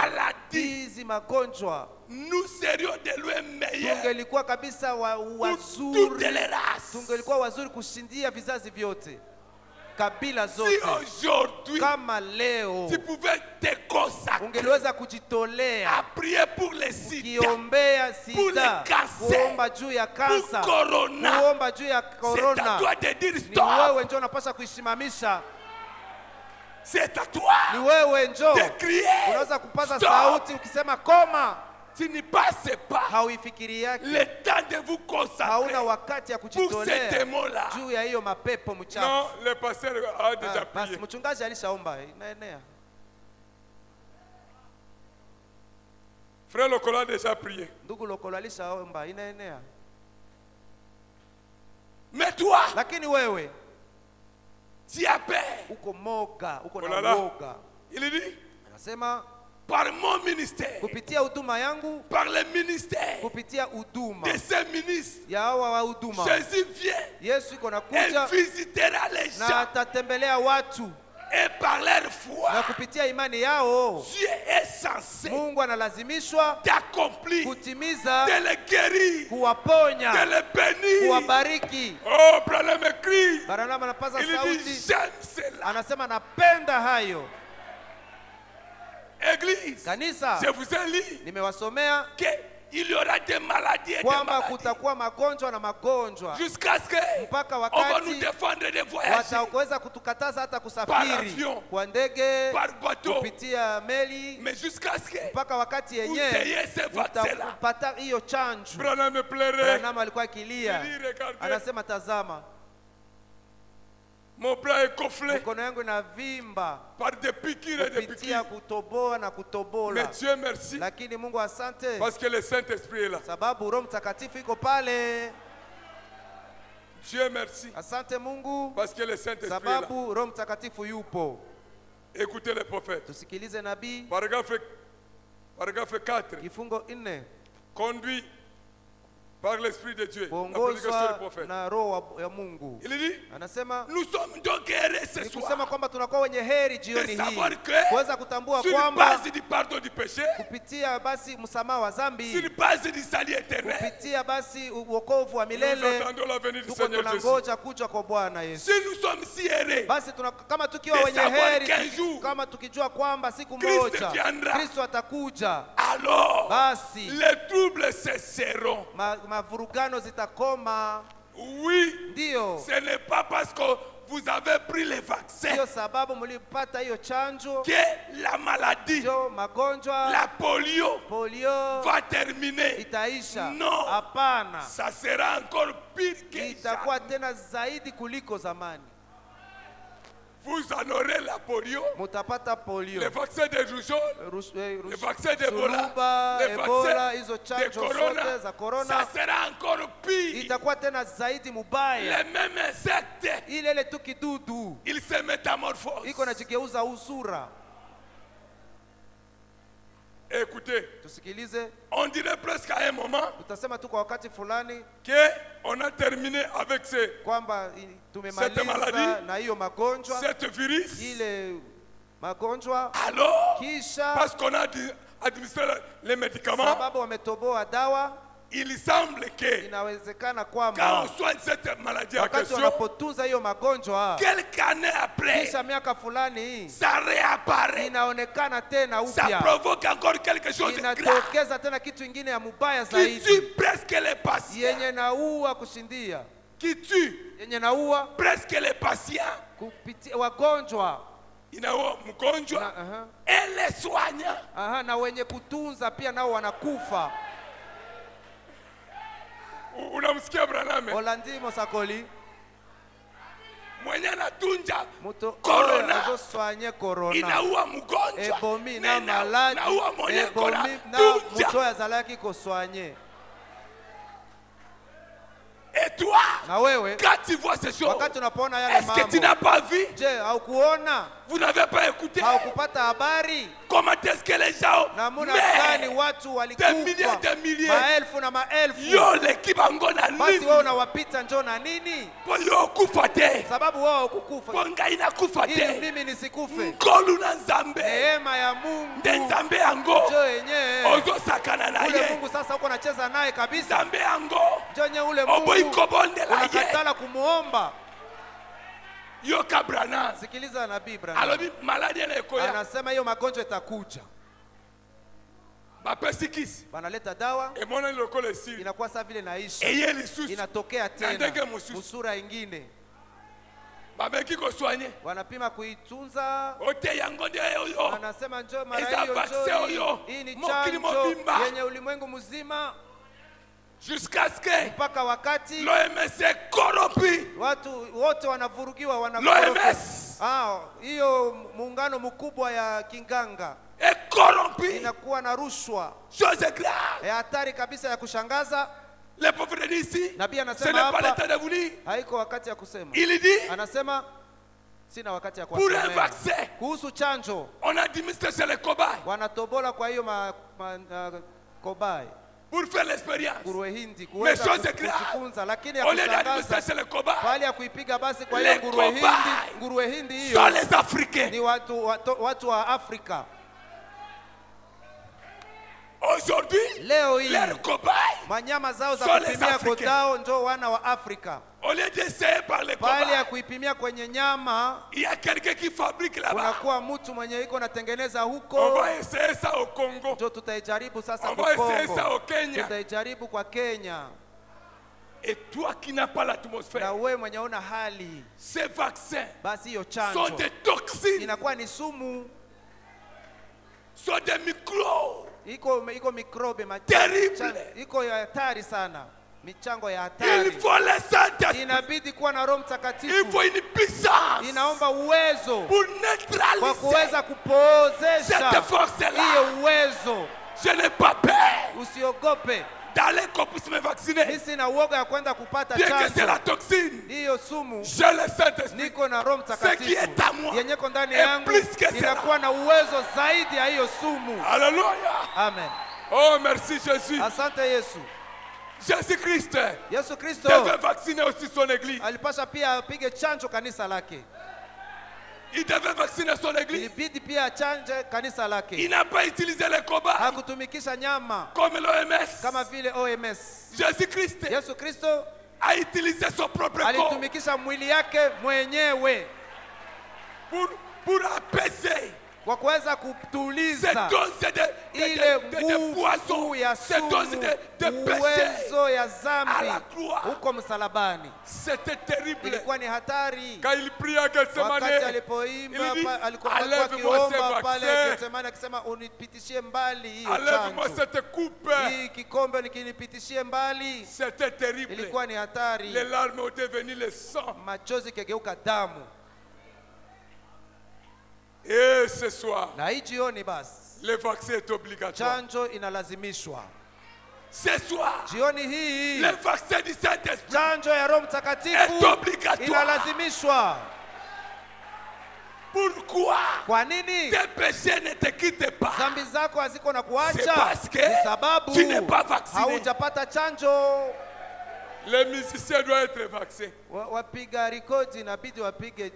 hizi magonjwa,
nous serions de loin meilleurs.
Tungelikuwa kabisa wazuri, tungelikuwa wazuri kushindia vizazi vyote, kabila zote.
Si aujourd'hui,
kama leo,
tu pouvais te consacrer,
ungeliweza kujitolea
à prier pour les sida,
kuombea sida,
pour les cancers,
kuomba juu ya kansa,
pour corona,
kuomba juu ya corona.
C'est à toi de dire stop.
Ni wewe ndio unapaswa kuisimamisha.
C'est à toi.
Ni wewe ndio
de crier.
Unaweza kupaza sauti ukisema koma.
Tu n'y passes pas
le
temps de vous consacrer pour ces démons-là.
Juu ya hiyo mapepo mchafu.
Non, le pasteur a déjà prié.
Basi mchungaji alishaomba, inaenea.
Frère Lokolo a déjà prié.
Ndugu Lokolo alishaomba, inaenea.
Mais toi,
lakini wewe,
tu as peur.
Uko moga, uko na woga.
Il dit,
anasema,
par mon ministère,
kupitia huduma yangu,
par le ministère,
kupitia huduma
de ces ministres,
ya hawa wa huduma,
Jésus vient,
Yesu iko nakuja,
et visitera les gens,
na atatembelea watu,
et par leur foi,
na kupitia imani yao,
Dieu est censé,
Mungu analazimishwa
d'accomplir,
kutimiza,
de les guérir,
kuwaponya,
de les bénir,
kuwabariki.
Oh, Branham écrit,
Branham anapaza
sauti, il dit, j'aime cela.
Anasema napenda hayo.
Église,
kanisa,
je vous ai lu,
nimewasomea
il y aura des maladies et des
kwamba
maladies.
kutakuwa magonjwa na magonjwa,
jusqu'à ce que
mpaka
on va nous défendre de voyager,
wataweza kutukataza hata kusafiri kwa ndege,
par bateau,
kupitia meli,
mais jusqu'à ce que
mpaka wakati yenyewe utapata hiyo chanjo.
Branham pleurait.
Branham alikuwa akilia, anasema tazama,
Mon bras est gonflé
mikono yangu inavimba
par des piqûres et des
kupitia
piqûres.
kutoboa na kutobola.
Mais Dieu merci,
Lakini Mungu asante
parce que le Saint-Esprit est là.
sababu Roho Mtakatifu iko pale.
Dieu merci,
Asante Mungu
parce que le Saint-Esprit est là.
sababu Roho Mtakatifu yupo.
Écoutez les prophètes.
Tusikilize nabii.
Paragraphe 4.
Kifungo 4.
Conduit par l'Esprit de Dieu. La prédication
Kuongozwa
du prophète.
na Roho ya Mungu.
Il dit,
Anasema
nous sommes donc heureux ce
ni
soir
kusema kwamba tunakuwa wenye heri jioni
de
hii
savoir que
kuweza kutambua
sur
kwamba
base du pardon du péché,
kupitia basi msamaha wa dhambi,
sur base du salut éternel,
kupitia basi uokovu wa
nous
milele,
attendons la venue du
tuko
Seigneur Jésus.
tunangoja kuja kwa Bwana Yesu.
Si nous sommes si heureux
Basi kama tukiwa
de
wenye
savoir
heri,
qu'un jour,
kama tukijua kwamba siku
Christ
moja
viendra,
Kristo atakuja,
alors
basi
les troubles cesseront.
mavurugano zitakoma.
Oui,
Ndio
ce n'est pas parce que vous avez pris les vaccins
ndio sababu mlipata hiyo chanjo
que la maladie,
ndio magonjwa
la polio
polio
va terminer.
itaisha.
Non.
Hapana,
Ça sera encore pire que
itakuwa
jamais.
tena zaidi kuliko zamani.
Vous en aurez la polio,
Mutapata polio,
le vaccin de rougeole, le vaccin d'Ebola,
suluba,
le
Ebola,
vaccin
hizo
de
chanjo zote
corona.
za corona,
Ça sera encore pire.
itakuwa tena zaidi mubaya.
Les mêmes insectes,
Ile tu kidudu
ils se métamorphosent.
iko najigeuza usura.
Écoutez,
Tusikilize,
on dirait presque à un moment
tutasema tu kwa wakati fulani
qu'on a terminé avec
kwamba
Cette maladie,
tumemaliza na hiyo magonjwa,
ce virus.
ile magonjwa,
Alors,
kisha
parce qu'on a administré les médicaments,
sababu wametoboa dawa,
il semble que
inawezekana
quand
kwamba
on soigne cette maladie en
wakati
question,
wanapotunza hiyo magonjwa,
quelques années après,
kisha miaka fulani
ça réapparaît.
inaonekana tena
Ça
upya,
provoque encore quelque chose de grave
inatokeza tena kitu ingine ya mubaya
qui
zaidi,
tue presque les patients.
yenye naua kushindia,
Qui tue
yenye naua
presque les patients.
kupitia wagonjwa
Inaua mgonjwa
na,
et les soignants.
na wenye kutunza pia nao wanakufa.
Unamsikia Branham?
Olandimo Sakoli
Mwenye anatunja
muto
corona
azoswanye corona
inaua mgonjwa
ebomi na maladi
inaua mwenye
ebomi na
tunja.
muto yazalaki koswanye.
Et toi,
Na wewe
quand tu vois ces choses,
wakati unapoona yale
est-ce que tu n'as
mambo,
pas vu?
je, haukuona?
Vous n'avez pas écouté?
Haukupata habari
Comment est-ce que les gens
namuna gani
meurent?
watu
Des milliers
walikufa,
des milliers.
maelfu na maelfu?
Yo lekibango na
Basi
nini?
wewe unawapita njoo na nini?
Po yo kufa te.
Sababu wao hukukufa
Po ngai na kufa
ili
te.
mimi nisikufe.
Nkolu na nzambe.
Neema ya Mungu
Nde nzambe yango.
njoo yenyewe.
Ozo sakana na
Ule
ye.
Mungu sasa uko nacheza naye kabisa.
Nzambe yango.
Njoo yenyewe ule
Obo
Mungu
ikobonde la ye.
unakatala kumuomba.
Yo kabrana.
Sikiliza nabii Branham.
Alobi maladi na ekoya.
Anasema hiyo magonjwa itakuja.
Bapesikisi.
Banaleta dawa
Emona lokole si.
inakuwa sawa vile naisha.
Eye lisusu.
Inatokea
Ndege
tena
mususu.
usura ingine.
Babeki ko soigner.
Wanapima kuitunza.
Ote yango ndio yo.
Anasema njoo mara
Eza
hiyo
vaccin
njoo.
oyo.
Hii ni
Mokili
chanjo
mobimba.
yenye ulimwengu mzima
Jusqu'à ce que
mpaka wakati
l'OMS est corrompu.
watu wote wanavurugiwa wanakoroka.
L'OMS
Hiyo muungano mkubwa ya kinganga
est corrompu.
inakuwa na rushwa
Chose grave.
ya hatari kabisa ya kushangaza.
Le pauvre d'ici,
Nabii
ce
anasema
n'est pas le
hapa
temps de vous dire.
haiko wakati ya kusema.
Il dit,
Anasema sina wakati ya
pour un
kuwasemea.
vaccin,
Kuhusu chanjo
on a administré chez les cobayes.
wanatobola kwa hiyo kobai
Pour faire l'expérience.
nguruwe hindi
Mais
kuweza
chose grave.
kujifunza, lakini ya
Au lieu d'administrer
kushangaza
chez les cobayes,
bali ya kuipiga basi kwa
Les
hiyo nguruwe
cobayes
hindi. Nguruwe hindi
sont
hiyo
les Africains.
ni watu wa Afrika.
Aujourd'hui,
Leo hii
les cobayes,
manyama zao za
sont les
kupimia
Africains.
kodao njo wana wa Afrika,
au lieu d'essayer par les
bali ya
cobayes,
kuipimia kwenye nyama
il y a quelqu'un qui fabrique là-bas.
unakuwa mtu mwenye iko natengeneza
On
huko.
va essayer ça au Congo.
Njo tutaijaribu sasa
On
kwa
va essayer ça
Kongo,
au Kenya.
tutaijaribu kwa Kenya.
Et toi qui n'as pas l'atmosphère,
Na wewe mwenye una hali,
ces vaccins
basi hiyo
sont
chanjo
des toxines,
inakuwa ni sumu,
sont des microbes
iko mikrobe
terribles.
iko ya hatari sana. michango ya
Il
hatari.
faut le Saint-Esprit.
Inabidi kuwa na Roho
Il
Mtakatifu.
faut une puissance
Inaomba uwezo
pour
kwa
neutraliser
kuweza kupozesha
cette force-là.
hiyo uwezo.
Je n'ai pas peur
Usiogope.
d'aller qu'on puisse me vacciner.
Mimi sina uoga ya kwenda kupata
Bien que c'est la
chanjo.
toxine,
Hiyo sumu
j'ai le Saint-Esprit.
niko na Roho
Ce qui est à moi
Mtakatifu yenye ko ndani
est
yangu
plus que cela.
inakuwa na uwezo zaidi ya hiyo sumu.
Alléluia.
Amen.
Oh, merci Jésus.
Asante Yesu.
Jésus-Christ
Yesu Kristo
devait vacciner aussi son église.
alipasha pia apige chanjo kanisa lake.
Il devait vacciner son église.
Ilibidi pia achanje kanisa
Il
lake.
n'a pas utilisé les cobayes
Hakutumikisha nyama
comme l'OMS.
kama vile OMS.
Jésus-Christ
Yesu Kristo
a utilisé son propre corps
alitumikisha mwili yake mwenyewe
pour apaiser
kwa kuweza
ces
kutuliza
doses
ile
de poison,
nguvu ya
ces doses
sumu,
de péché
uwezo ya
à la
zambi
croix.
huko msalabani.
C'était terrible.
Ilikuwa ni hatari.
Quand il prie à Gethsemane,
Wakati alipoimba
il dit,
alikuwa
enlève-moi ces
akiomba pale
vaccins,
Getsemani akisema unipitishie mbali hiyo
enlève-moi
chanjo.
cette coupe.
Hii kikombe nikinipitishie mbali.
C'était terrible.
Ilikuwa ni hatari.
Les larmes ont devenu le sang.
Machozi kegeuka damu.
Et ce soir,
Na hii jioni basi
le vaccin est obligatoire.
chanjo inalazimishwa.
Ce soir,
Jioni hii
le vaccin du Saint-Esprit
chanjo ya Roho
est
Mtakatifu
obligatoire.
inalazimishwa.
Pourquoi?
Kwa nini?
Tes péchés ne te quittent pas.
Dhambi zako haziko na
C'est
kuacha.
parce que
Ni sababu
tu n'es pas vacciné.
haujapata chanjo.
Les musiciens doivent être vaccinés.
Wapiga rekodi inabidi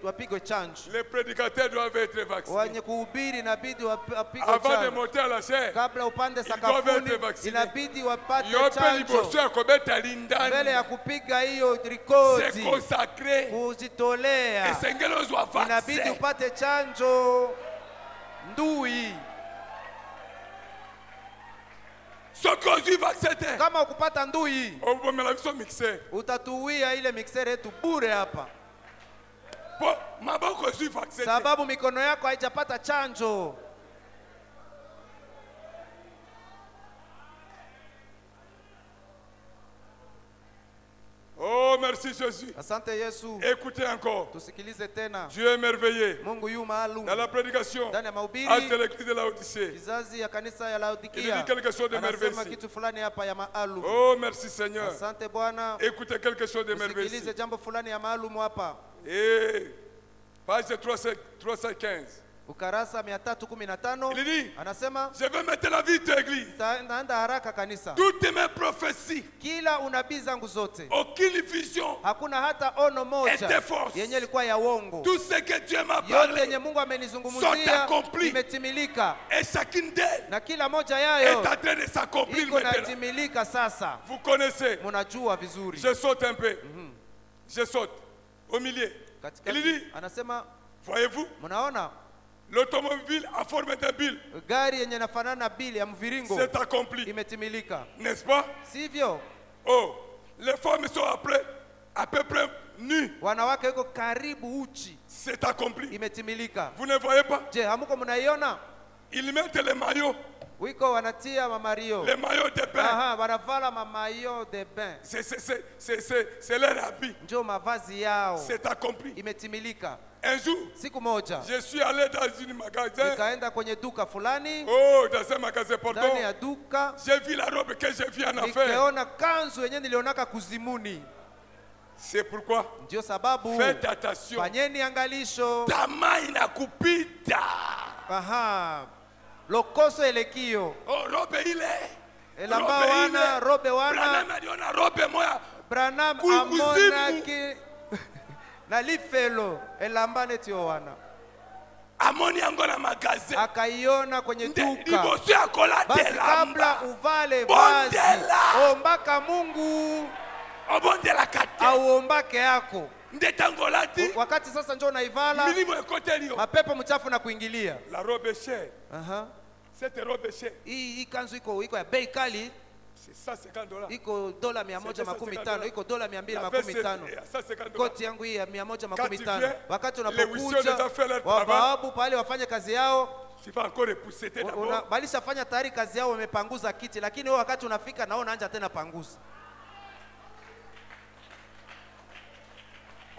wapigwe chanjo.
Les prédicateurs doivent être vaccinés.
Wenye kuhubiri inabidi wapigwe
Avant de
chanjo.
monter à la chair,
Kabla upande
doivent
sakafuni
être vaccinés.
inabidi wapate
yope liboso
chanjo.
ya kobeta
Mbele
lindani,
ya kupiga hiyo
c'est
rekodi
consacré.
kujitolea
Esengeli ozwa
inabidi
vaccin.
upate chanjo ndui.
Soki ozwi vaccin te,
Kama ukupata ndui
obomela biso mixer.
utatuwia ile mixer yetu bure hapa,
Po maboko ozwi vaccin te.
sababu mikono yako haijapata chanjo.
Oh, merci Jésus.
Asante Yesu.
Écoutez encore.
Tusikilize tena.
Dieu est merveilleux.
Mungu yu maalum.
Dans la prédication,
Ndani ya
à
mahubiri
l'église de Laodicée,
kizazi ya kanisa ya
il
Laodikia
dit quelque chose de merveilleux.
anasema kitu fulani hapa ya maalum.
Oh, merci Seigneur.
Asante Bwana.
Écoutez quelque chose de merveilleux.
Tusikilize jambo fulani ya maalum hapa.
Et page 315.
Ukarasa 315
Il dit,
anasema
je vais maintenant vite église.
naenda haraka kanisa.
Toutes mes prophéties,
Kila unabii zangu zote,
aucune vision
hakuna hata ono moja
était fausse.
yenye ilikuwa ya uongo.
Tout ce que Dieu m'a
Yote
parlé,
yenye Mungu
sont
amenizungumzia
accomplis.
imetimilika,
et chacune d'elles
na kila moja
est
yayo
en train de s'accomplir
iko
maintenant.
natimilika sasa.
Vous connaissez.
Munajua vizuri.
Je saute un peu. Je saute. Au milieu.
Katikati
Il dit,
anasema,
voyez-vous,
mnaona
l'automobile en forme d'un bulle
gari yenye nafanana na bili ya mviringo
s'est accompli.
imetimilika,
N'est-ce pas?
sivyo?
Oh, les femmes sont après, à peu près nues.
Wanawake wiko karibu uchi,
C'est accompli.
imetimilika.
Vous ne voyez pas?
Je, hamuko mnaiona?
Ils mettent les maillots,
Wiko wanatia mamario.
les maillots de bain.
Aha, wanavala mamayo de bain.
C'est leur habit.
Njo mavazi yao.
C'est accompli.
Imetimilika.
Un jour,
Siku moja
je suis allé dans un magasin.
nikaenda kwenye duka fulani,
Oh, dans un magasin, pardon.
ndani ya duka
J'ai vu la robe que j'ai vue en affaire.
nikaona kanzu yenye nilionaka kuzimuni.
C'est pourquoi,
Ndio sababu
faites attention.
fanyeni angalisho.
Tamaa inakupita.
Aha, lokoso elekio
Oh, robe ile.
elamba wana robe wana.
Branham aliona robe moya.
Branham
Kuzimu.
amona ki na lifelo elamba netio wana
Amoni yango na magasin.
akaiona kwenye duka.
Liboso ya kolate
Basi kabla
lamba.
uvale vazi,
Bondela.
ombaka Mungu
Obondela kate.
au ombake yako.
Ndetangolati.
Wakati sasa njoo unaivala,
Milimo ekotelio.
mapepo mchafu na kuingilia.
La robe chère.
Aha.
Cette robe chère.
Hii kanzu iko ya bei kali,
C'est $150.
iko dola 150, iko dola
La
250.
veste est à $150.
Koti yangu hii ya 150.
viens,
Wakati
les wissions déjà fait
unapokuja
leur travail.
wababu pale wafanye kazi yao,
Tu vas encore repousser d'abord.
balishafanya tayari kazi yao, wamepanguza kiti, lakini wewe wakati unafika nao unaanza tena panguza.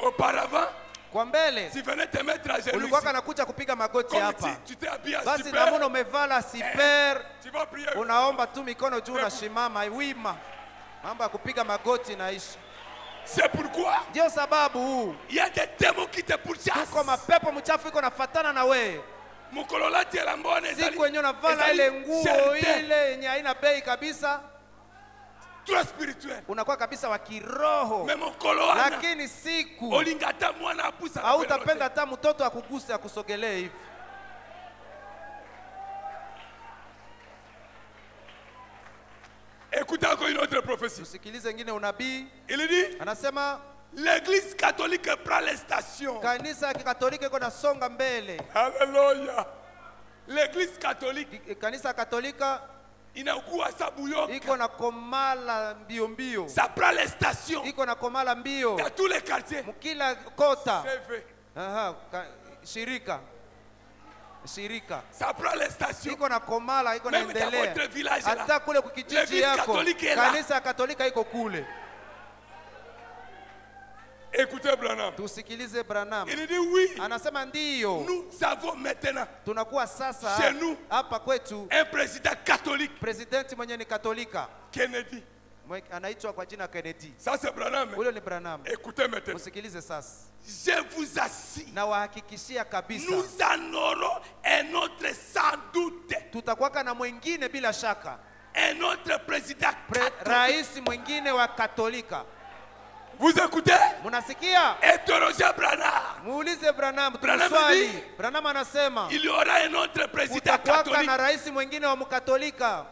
Auparavant,
Kwa mbele
tu venais te mettre à genoux.
ulikuwa kanakuja kupiga magoti
Comme
hapa.
tu t'es habillé à
Basi
super.
namuna umevala super,
Tu vas prier.
unaomba tu mikono juu unashimama wima. Mambo ya kupiga magoti naisha.
C'est pourquoi
Ndio sababu
il y a des démons qui te pourchassent.
kwa mapepo mchafu iko nafatana na wewe.
Mukololati ya lambone
Siku yenyewe unavala ile nguo ile yenye haina bei kabisa,
trop spirituel.
unakuwa kabisa wa kiroho.
Mais mukoloana.
Lakini siku
Olingata mwana apusa.
hautapenda hata mtoto akuguse akusogelee hivi.
Écoutez encore une autre prophétie.
Tusikilize ngine unabii.
Il dit,
Anasema
l'église catholique prend les stations.
kanisa ya Kikatoliki iko nasonga mbele.
Alléluia. L'église catholique
Kanisa ya Katolika
inakuwa sabuyoka.
iko na komala mbio mbio.
Ça prend les stations
Iko na komala mbio.
dans tous les quartiers.
Mkila kota.
CV.
Aha, shirika.
Ça prend les stations.
Iko na komala, iko
Même dans
naendelea.
votre village là.
Hata kule kukijiji
L'église
yako.
catholique est là.
Kanisa ya Katolika iko kule.
Écoutez Branham.
Tusikilize Branham.
Il dit oui.
Anasema ndiyo.
Nous avons maintenant
Tunakuwa sasa
chez nous
hapa kwetu
un président catholique.
presidenti mwenye ni Katolika.
Kennedy.
Anaitwa kwa jina Kennedy.
Ça c'est Branham.
Huyo ni Branham.
Écoutez maintenant.
Usikilize sasa.
Je vous assure.
Na wahakikishia kabisa.
Nous en aurons un autre sans doute.
Tutakuwa na mwingine bila shaka.
Un autre président catholique.
Rais mwingine wa Katolika.
Vous écoutez?
Munasikia?
Interrogez Branham.
Muulize Branham,
Branham
tumswali.
dit,
Branham anasema
il y aura un autre président
kutakuwa
catholique.
na rais mwingine wa Mkatolika.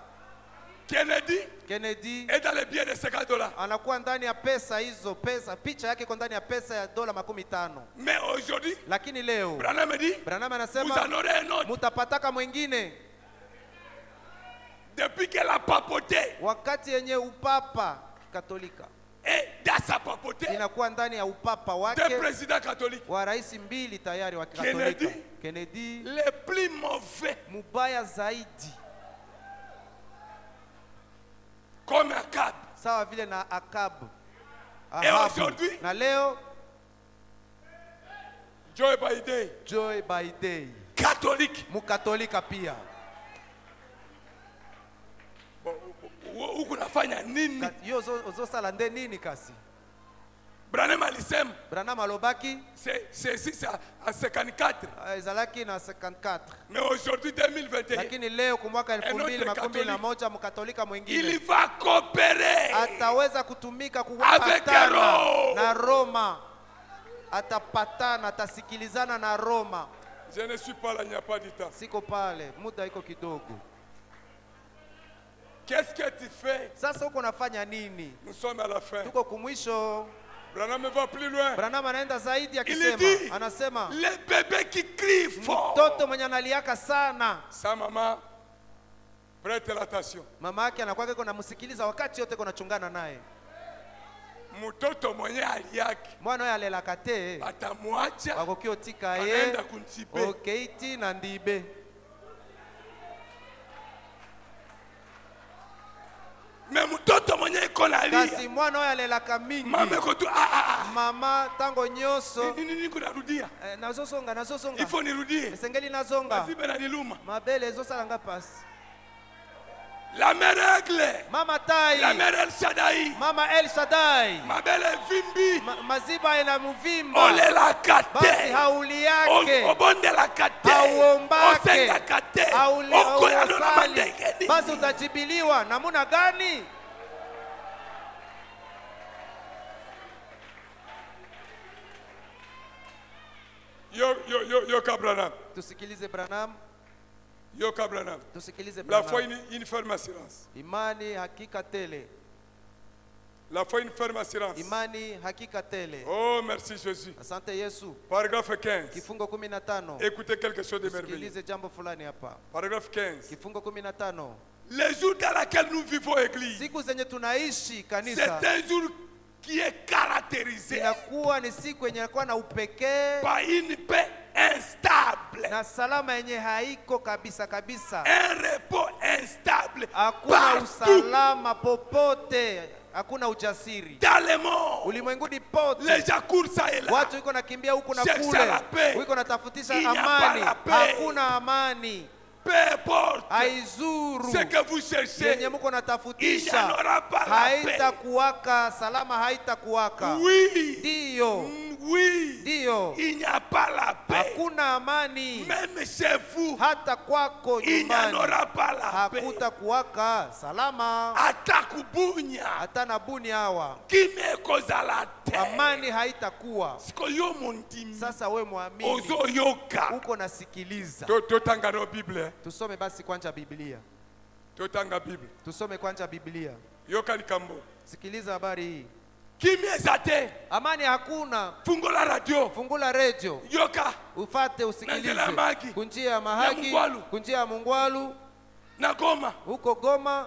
Kennedy est dans les billets de $50.
Anakuwa ndani ya pesa hizo, picha yake iko ndani ya pesa ya $50.
Mais aujourd'hui,
Lakini leo
Branham dit,
Branham
vous
anasema
en aurez un autre.
mutapataka mwingine.
Depuis que la papauté
Wakati yenye upapa Katolika
est dans sa papauté,
inakuwa ndani ya upapa
deux
wake
présidents catholiques,
wa rais mbili tayari wa
Kennedy.
Katolika. Kennedy
les plus mauvais,
mubaya zaidi,
comme Akab.
sawa vile na Ahab.
Et aujourd'hui,
Na leo
Joe Biden,
Joe Biden
catholique.
Mkatolika pia.
Huku nafanya nini?
Yo zosala nde nini kasi?
Branham alisema
Branham alobaki
c'est à 54.
ezalaki na 54.
Mais aujourd'hui 2021,
Lakini leo kwa mwaka 2021 Mkatolika
il
mwingine
va coopérer
ataweza kutumika
avec Rome.
na Roma. Atapatana, atasikilizana na Roma.
Je ne suis pas là, il n'y a pas de temps.
Siko pale, muda iko kidogo.
Qu'est-ce que tu fais?
Sasa uko nafanya nini?
Nous sommes à la fin.
Tuko kumwisho.
Branham va plus loin.
Branham anaenda zaidi
Il
akisema,
dit,
anasema
les bébés qui crient fort.
mtoto mwenye analiaka sana,
Sa maman prête l'attention.
mama yake anakuwa iko namsikiliza wakati yote, iko nachungana naye.
Mtoto mwenye aliaki
Mwana oyo alelaka te
atamwacha
wakoki otika ye
anaenda kuntipe.
okeiti na ndibe.
Mais mtoto mwenye iko nalia
Kasi mwana oyo alelaka mingi,
mama iko tu
mama tango nyonso
nini kunarudia?
nazosonga
Il faut nirudie.
esengeli nazonga,
Zibe na niluma.
mabele ezosalanga pasi.
La mère règle.
Mama Tai,
La mère El Shaddai.
Mama El Shaddai,
Ma belle vimbi.
maziba ina muvimba,
Ole la
basi
kate.
hauli yake
Obonde la kate.
hauombake,
Osenga kate.
hauli
Oko ya nuna
hausali,
mandegeni.
basi utajibiliwa namuna gani?
Yo Kabranam.
Tusikilize Branham,
Yo Kabranam.
tusikilize
La foi
Branham.
une ferme assurance.
Imani hakika tele,
La foi une ferme assurance.
imani hakika tele.
Oh merci Jésus.
Asante Yesu.
Paragraphe 15.
Kifungo 15.
Écoutez quelque chose de merveilleux.
Tusikilize jambo fulani hapa.
Paragraphe 15.
Kifungo 15.
Les jours dans lesquels nous vivons église,
Siku zenye tunaishi
c'est
kanisa
un jour qui est caractérisé
inakuwa ni siku yenye inakuwa na upekee
par une paix instable,
na salama yenye haiko kabisa kabisa.
un repos instable
Hakuna
partout.
usalama popote. Hakuna ujasiri.
Dans le monde,
Ulimwenguni pote,
les gens courent ça et là.
watu wiko nakimbia huku na
Cherche
kule.
la paix.
Wiko natafutisha
Il n'y a
amani.
pas la paix.
Hakuna amani.
Peu importe
Haizuru.
ce que vous cherchez,
Yenye muko
il n'y
natafutisha.
en aura pas la paix.
Haitakuwaka salama, haitakuwaka.
Oui,
Ndiyo.
oui,
Ndiyo.
il n'y a pas la paix.
Hakuna amani.
Même chez vous,
Hata kwako
il n'y en
nyumbani
aura pas la paix.
hakutakuwaka salama.
Hata kubunya
Hata na buni hawa
kimekoza la terre.
amani haitakuwa.
Siko yo mondimi.
Sasa we mwamini
Ozo yoka.
uko nasikiliza.
Totanga no Bible.
Tusome basi kwanja Biblia.
Totanga Bible.
Tusome kwanja Biblia.
Yoka likambo.
Sikiliza habari hii.
Kimya zate.
Amani hakuna.
Fungula radio.
Fungula radio.
Yoka.
Ufate usikilize.
Nanzela Mahagi.
Kunjia ya Mahagi.
Mungwalu.
Kunjia ya Mungwalu.
Na Goma.
Huko Goma.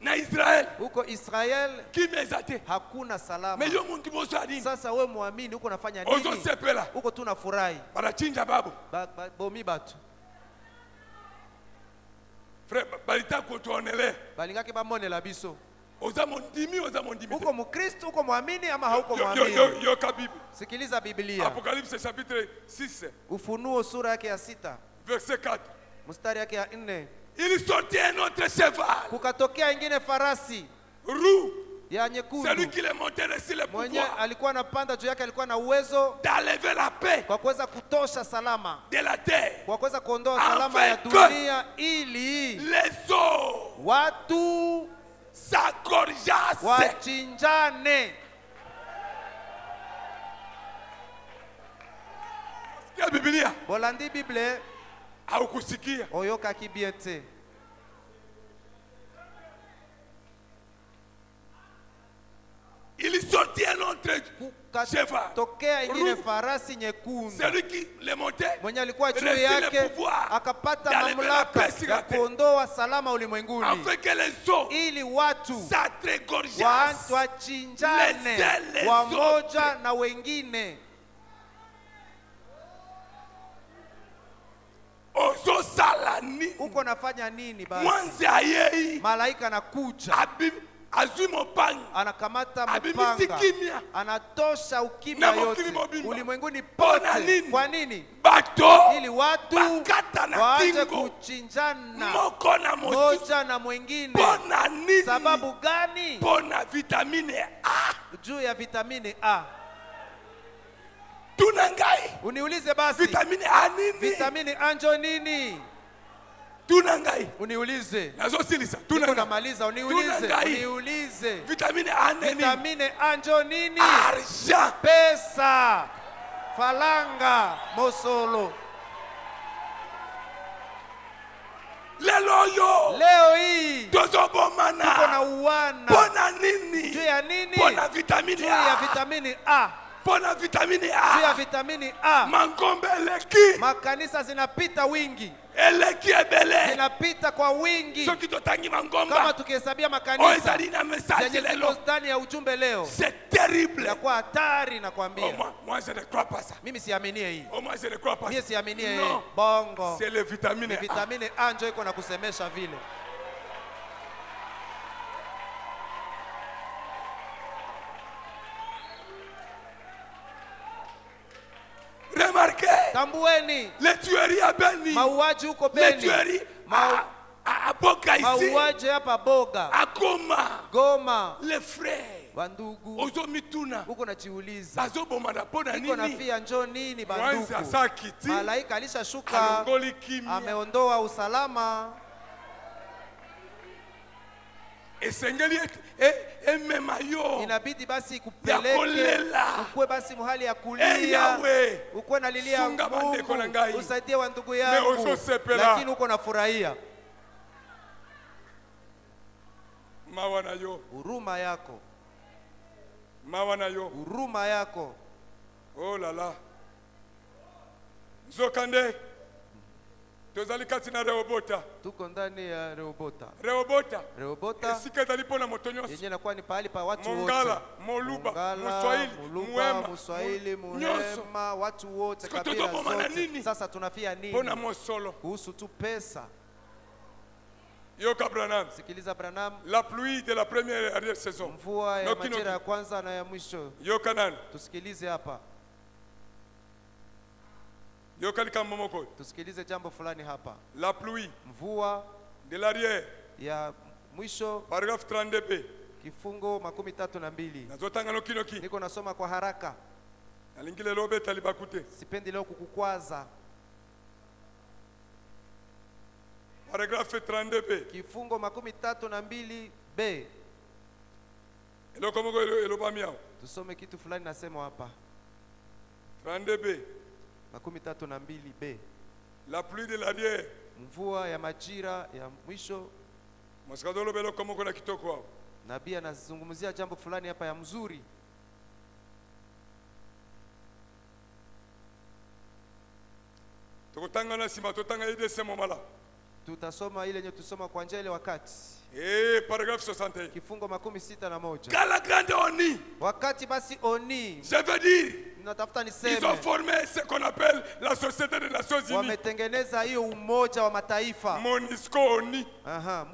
Na Israel.
Huko Israel.
Kimya zate.
Hakuna salama.
Meyo mundi mozo adini.
Sasa we muamini uko nafanya
Ozo
nini?
sepela.
Uko tu nafurahi.
Barachinja babu.
Bomi batu.
Frère, balita kutuonele.
Balingaki bamonela biso.
Oza mondimi, oza mondimi.
Uko Mkristo, uko muamini ama hauko muamini?
Yoka Bible.
Sikiliza Biblia.
Apocalypse chapitre 6,
Ufunuo sura yake ya 6,
verset 4.
mstari yake ya 4.
Il sortit un autre cheval,
Kukatokea ingine farasi
roux,
ya
celui
nyekundu.
qui les montait reçut le
Mwenye
pouvoir
alikuwa anapanda juu yake alikuwa na uwezo
d'enlever la paix
kwa kuweza kutosha salama,
de la terre.
kwa kuweza kuondoa salama ya
Afin
dunia ili
Les eaux
watu
s'engorgeassent.
wachinjane.
Sikia Biblia.
Bolandi Bible
Haukusikia.
oyoka kibiente.
Il sortit un autre cheval,
Kukatokea ingine
roux,
farasi nyekundu.
celui qui les montait
Mwenye alikuwa juu
reçut le
yake
pouvoir
akapata
d'enlever la
mamlaka
paix sur la
ya
terre.
kuondoa salama ulimwenguni,
Afin que les eaux
ili watu
s'engorgeassent.
wachinjane
Les
wamoja na wengine.
Ozo salani.
Uko nafanya nini basi?
Mwanzi ayei.
Malaika anakuja,
Azui mopanga.
anakamata
Abimisi
mpanga,
kimya.
anatosha ukimya
Na
yote
mokili mobimba.
ulimwenguni
Pona
pote.
nini?
Kwa nini?
Bato.
Ili watu
Bakata na
waache
kingo.
kuchinjana
Moko na mosusu.
moja na mwingine.
Pona nini?
Sababu gani?
Pona vitamine A.
Juu ya vitamini A.
Tunangai.
Uniulize basi,
Vitamine A nini?
vitamini A njo nini?
Tunangai.
Uniulize.
Nazo silisa.
Niko
Tunangai.
namaliza, uniulize.
Tunangai.
Uniulize.
Vitamine A nini?
Vitamini A njo nini?
Argent.
Pesa, falanga, mosolo.
Lelo yo.
Leo hii
Tozo
tuko na
bomana.
uwana.
Pona nini?
Juu ya nini?
Pona vitamine
Juu ya
A.
vitamini A.
Pona vitamine
Juu ya
A.
vitamini A.
Mangombe eleki.
Makanisa zinapita wingi,
Eleki ebele.
zinapita kwa wingi.
Soki totangi
Kama
mangomba.
tukihesabia
Oh,
makanisa
ezali na message
zenye ziko
lelo.
ndani ya ujumbe leo,
C'est terrible.
inakuwa hatari
Oh,
nakwambia.
moi je ne crois pas ça.
Mimi siaminie hii.
Oh, moi je ne crois pas
Mimi
ça.
siaminie hii.
Non.
Bongo.
C'est le vitamine
Ni
A.
vitamini A ndio iko na kusemesha vile.
Remarquez.
Tambueni
Les tueries à Beni.
mauaji huko
Les
Beni,
tueries
Mau-
à Boka ici.
mauaji hapa Boga,
À Goma.
Goma.
Les frères.
Bandugu
Ozo mituna.
huko najiuliza,
Bazo bomana pona
iko
nini?
nafia njo nini
Mwanzi
bandugu?
asakiti.
Malaika alishashuka,
Alongoli kimya.
ameondoa usalama.
Esengeli emema yo.
Inabidi basi
Ya
kupeleke
kolela.
ukwe basi mahali ya
Eh,
kulia,
Yahweh.
ukwe nalilia
Sunga bandeko na ngai.
Mungu, usaidie wa ndugu
Me
yangu,
oso sepela.
lakini uko nafurahia
Mawa na yo.
huruma yako,
Mawa na yo.
huruma yako.
Oh là là. Zokande. Tozali kati na Rehobota.
Tuko ndani ya Rehobota.
Rehobota.
Rehobota
Esika ezali mpona moto nyonso.
yenye nakuwa ni pahali pa watu
Mongala,
wote.
Moluba,
Mongala,
Muswahili,
Muluba,
Muhema,
Muswahili,
nyonso.
Muhema, watu wote,
Siku
kabila
tuzobomana
zote.
nini?
Sasa tunafia
Mpona
nini
mosolo.
kuhusu tu pesa?
Yoka Branham.
Sikiliza Branham.
La pluie de la première et arrière saison.
Mvua ya majira ya kwanza na ya mwisho.
Yoka nani?
Tusikilize hapa.
Yoka likamomoko.
Tusikilize jambo fulani hapa.
La pluie.
Mvua
de l'arrière.
Ya mwisho.
Paragraphe 32b.
Kifungo 32.
Nazotanga no kinoki.
Niko nasoma kwa haraka.
Alingile lobe talibakute.
Sipendi leo kukukwaza.
Paragraphe 32b.
Kifungo 32b.
Eloko moko elobamiao.
Tusome kitu fulani nasema hapa.
32b.
32b.
La pluie de l'arrière.
Mvua ya majira ya mwisho.
Maskadolo belo kama kuna kitoko hapo.
Nabii anazungumzia jambo fulani hapa ya mzuri.
Tukutangana sima tutanga ide semo mala.
Tutasoma ile yenye tusoma kwa njia ile wakati.
Paragraphe 61.
Kifungo 61.
Kala grande oni.
Wakati basi oni.
Je veux dire,
natafuta niseme.
Ils ont formé ce qu'on appelle la Société des Nations Unies.
Wametengeneza hiyo umoja wa mataifa.
MONUSCO ONU.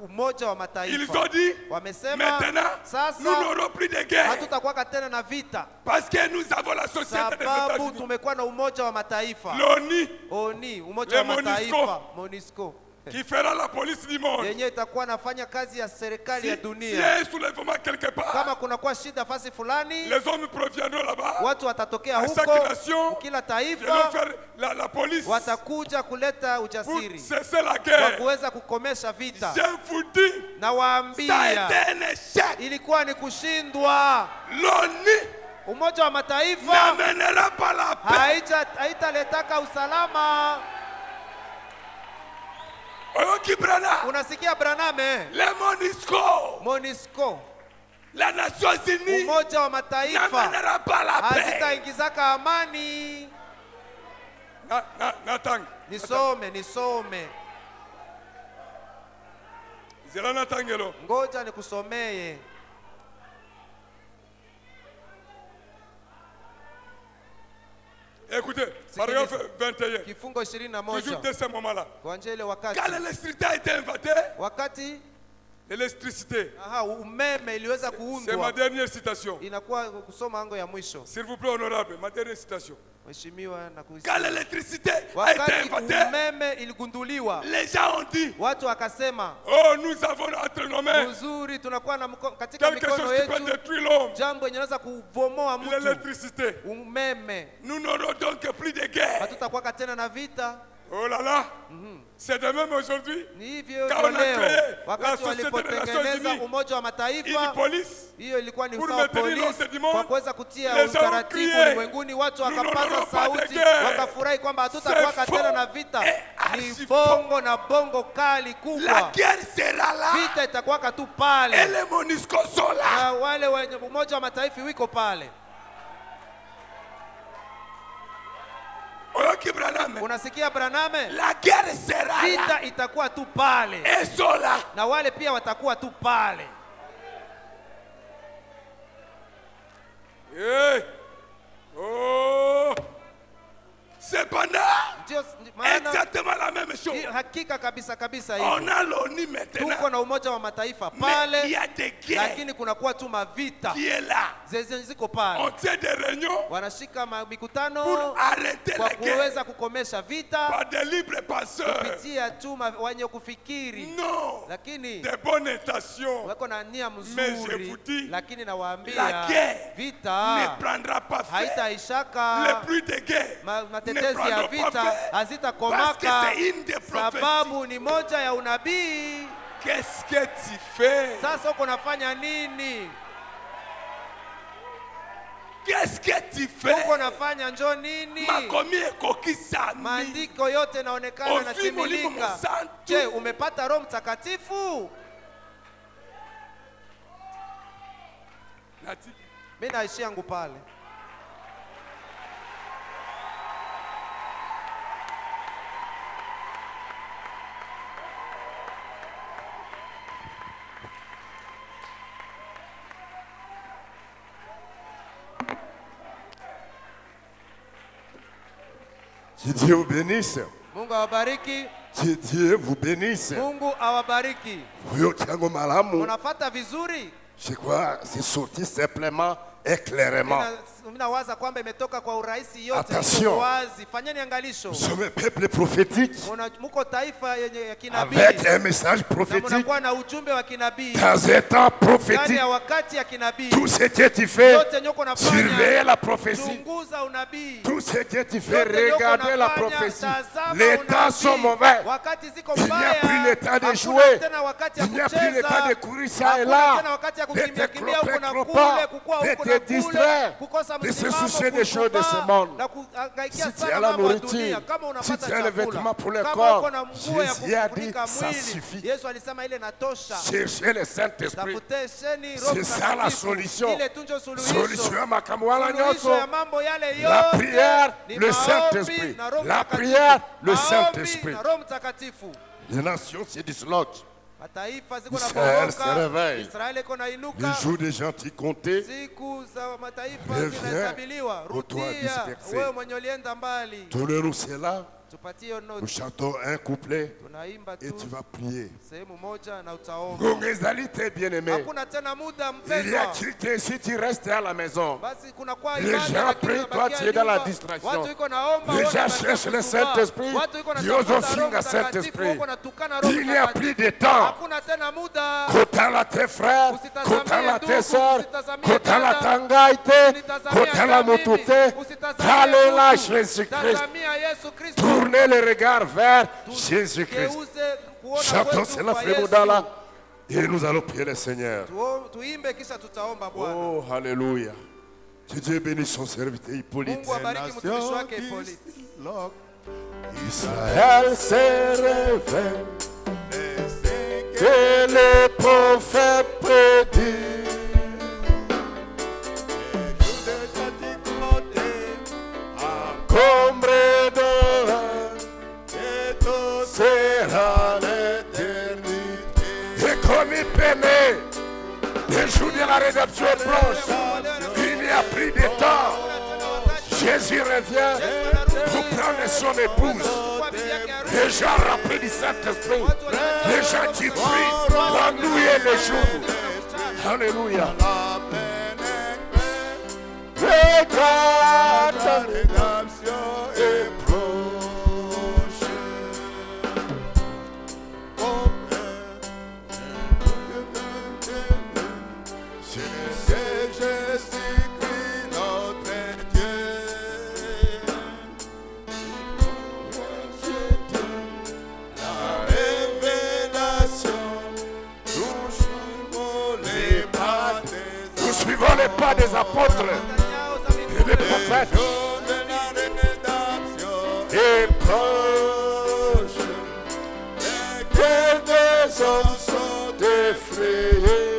Umoja wa mataifa.
Ils ont dit,
wamesema
maintenant,
sasa
nous n'aurons plus de guerre.
Hatutakuwa tena na vita.
Parce que nous avons la Société des États-Unis.
Sababu tumekuwa na umoja wa mataifa.
L'ONU.
ONU, umoja wa mataifa. MONUSCO.
Qui fera la police du monde.
Yenye itakuwa nafanya kazi ya serikali ya dunia.
Si un soulèvement quelque part.
Kama kuna kwa shida fasi fulani.
Les hommes proviendront là-bas.
Watu watatokea huko. Kila taifa.
La police.
Watakuja kuleta ujasiri.
Cesser la guerre.
Kwa kuweza kukomesha vita.
Je vous dis.
Na waambia.
Ça a été un échec.
Ilikuwa ni kushindwa.
L'ONU.
Umoja wa mataifa.
N'amènera pas la paix.
Haitaletaka usalama. Unasikia Branham?
Le MONUSCO.
MONUSCO.
La Nations Unies.
Umoja wa mataifa.
N'amènera pas la paix.
Hazitaingizaka amani.
Natang.
Nisome.
Zela natangelo.
Ngoja nikusomee.
Écoutez, paragraphe 21.
Kifungo 21.
Toujours de ce moment-là.
Kwa njia ile wakati.
Quand l'électricité a été inventée.
Wakati
l'électricité.
Umeme iliweza kuundwa.
C'est ma dernière citation.
Inakuwa kusoma ango ya mwisho.
S'il vous plaît, honorable, ma dernière citation.
Mheshimiwa na kusikia.
Quand l'électricité a été inventée.
Umeme iligunduliwa.
Les gens ont dit.
Watu wakasema.
Oh, nous avons entre nos mains.
Nzuri tunakuwa na katika mikono yetu.
Quelque chose qui peut détruire l'homme.
Jambo linaweza kubomoa mtu.
L'électricité.
Umeme.
Nous n'aurons donc plus de guerre.
Hatutakuwa tena na vita.
Oh là là. C'est de même aujourd'hui.
Quand on a créé la Société des Nations Unies, umoja wa mataifa, hiyo ilikuwa ni usawa polisi kwa kuweza kutia utaratibu ulimwenguni. Watu wakapaza sauti, wakafurahi kwamba hatutakuwa tena na vita. Ni bongo na bongo kali kubwa. Vita itakuwa tu pale. Na wale wenye umoja wa mataifa wiko pale. Unasikia Branham?
La guerre sera
vita itakuwa tu pale. Na wale pia watakuwa tu pale.
Oh. Cependant, exactement la même chose.
Hakika kabisa hivi.
On a l'ONU maintenant.
Tuko na umoja wa mataifa pale.
Il y a des guerres.
Lakini kuna kuwa tu mavita.
Qui est là?
Ziko pale.
On tient des réunions.
Wanashika mikutano
pour arrêter la guerre.
Kwa kuweza kukomesha vita.
Par des libres penseurs.
Kupitia tu wenye kufikiri.
Non.
Lakini
des bonnes intentions.
Wako na nia mzuri.
Mais je vous dis,
lakini nawaambia
la guerre
vita
ne prendra pas fin.
Haitaishaka.
Les pluies de guerre.
Matetezi ya vita hazitakomaka. Sababu ni moja ya unabii.
Qu'est-ce que tu fais?
Sasa uko nafanya nini?
Qu'est-ce que tu fais?
Uko nafanya njo nini? Maandiko yote naonekana na timilika. Je, umepata Roho Mtakatifu? Mimi naishi yangu pale.
Que Dieu vous bénisse.
Mungu awabariki.
Que Dieu vous bénisse.
Mungu awabariki. Unafata vizuri?
Je crois c'est sorti simplement et clairement.
Ninawaza kwamba imetoka kwa urahisi yote.
Attention.
Wazi. Fanyeni angalisho.
Nous sommes un peuple prophétique.
Muko taifa ya kinabii.
Avec un message prophétique.
Munakuwa na ujumbe wa kinabii.
Dans un temps prophétique.
Ndani ya wakati ya kinabii.
Tout ce que tu fais,
surveiller
la prophétie.
Chunguza unabii.
Tout ce que tu fais, regarder la prophétie. Les temps sont mauvais.
Wakati ziko
Il n'y a
mbaya.
plus le temps de jouer.
Il
n'y a plus le temps de courir ça et là. De te tromper, de te distraire, de se soucier des choses de ce monde. Si tu as la nourriture, si tu as le vêtement pour le corps, Jésus a dit, ça suffit. Cherchez le Saint-Esprit. C'est ça la solution. Solution à Makamwala Nyoso. La prière, le Saint-Esprit. La prière, le Saint-Esprit. Les nations se disloquent. Israël se réveille. Les jours des gentils comptés revient au toit dispersé. Tournez-nous cela. Nous chantons un couplet et tu vas prier. Gongezalité bien-aimé. Il y a quelqu'un, si tu restes à la maison, les gens prient, toi tu es dans la distraction. Les gens cherchent le Saint-Esprit, ils osent finir Saint-Esprit. Il n'y a plus de temps. Kotala tes frères, kotala tes soeurs, kotala tangaite, kotala mutute, talela Jésus-Christ. Tournez le regard vers Jésus-Christ. Chantons cela, frère et nous allons prier le Seigneur. Oh, alléluia. Que Dieu bénisse son serviteur Hippolyte. Israël se réveille, que les prophètes prédisent. Comme sera l'éternité. Et comme il pénètre, le jour de la rédemption est proche. Il n'y a plus de temps. Jésus revient pour prendre son épouse. Les gens remplis du Saint-Esprit. Les gens qui prient la nuit et le jour. Alléluia. Regarde, ta rédemption est proche. Les pas des apôtres et des prophètes et proches, que des hommes sont effrayés,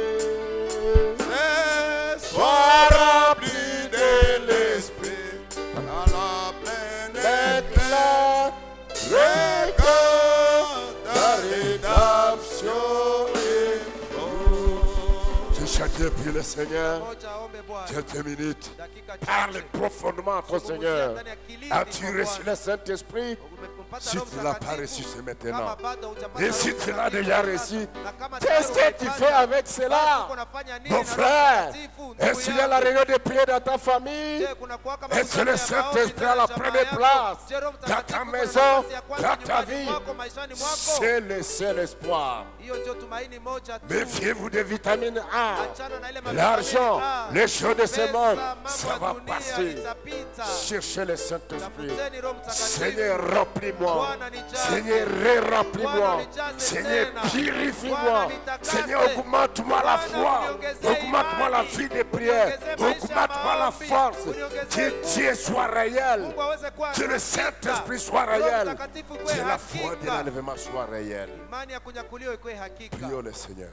sois remplis de l'esprit, dans la pleine éclat, regarde ta rédemption. Chacun prie le Seigneur. Quelques minutes. Parle profondément à ton Seigneur. As-tu reçu le Saint-Esprit? Si tu ne l'as pas reçu, c'est maintenant. Et si tu l'as déjà reçu, qu'est-ce que tu fais avec cela? Mon frère, est-ce qu'il y a la réunion de prière dans ta famille? Est-ce que le Saint-Esprit a la première place dans ta maison, dans ta vie? C'est le seul espoir. Méfiez-vous des vitamines A. L'argent, les choses de ce monde, ça va passer. Cherchez le Saint-Esprit. Seigneur, remplis-moi. Seigneur, remplis-moi. Seigneur, purifie-moi. Seigneur, augmente-moi la foi. Augmente-moi la vie de prière. Augmente-moi la force. Que Dieu soit réel. Que le Saint-Esprit soit réel. Que la foi de l'enlèvement soit réelle. Prions le Seigneur.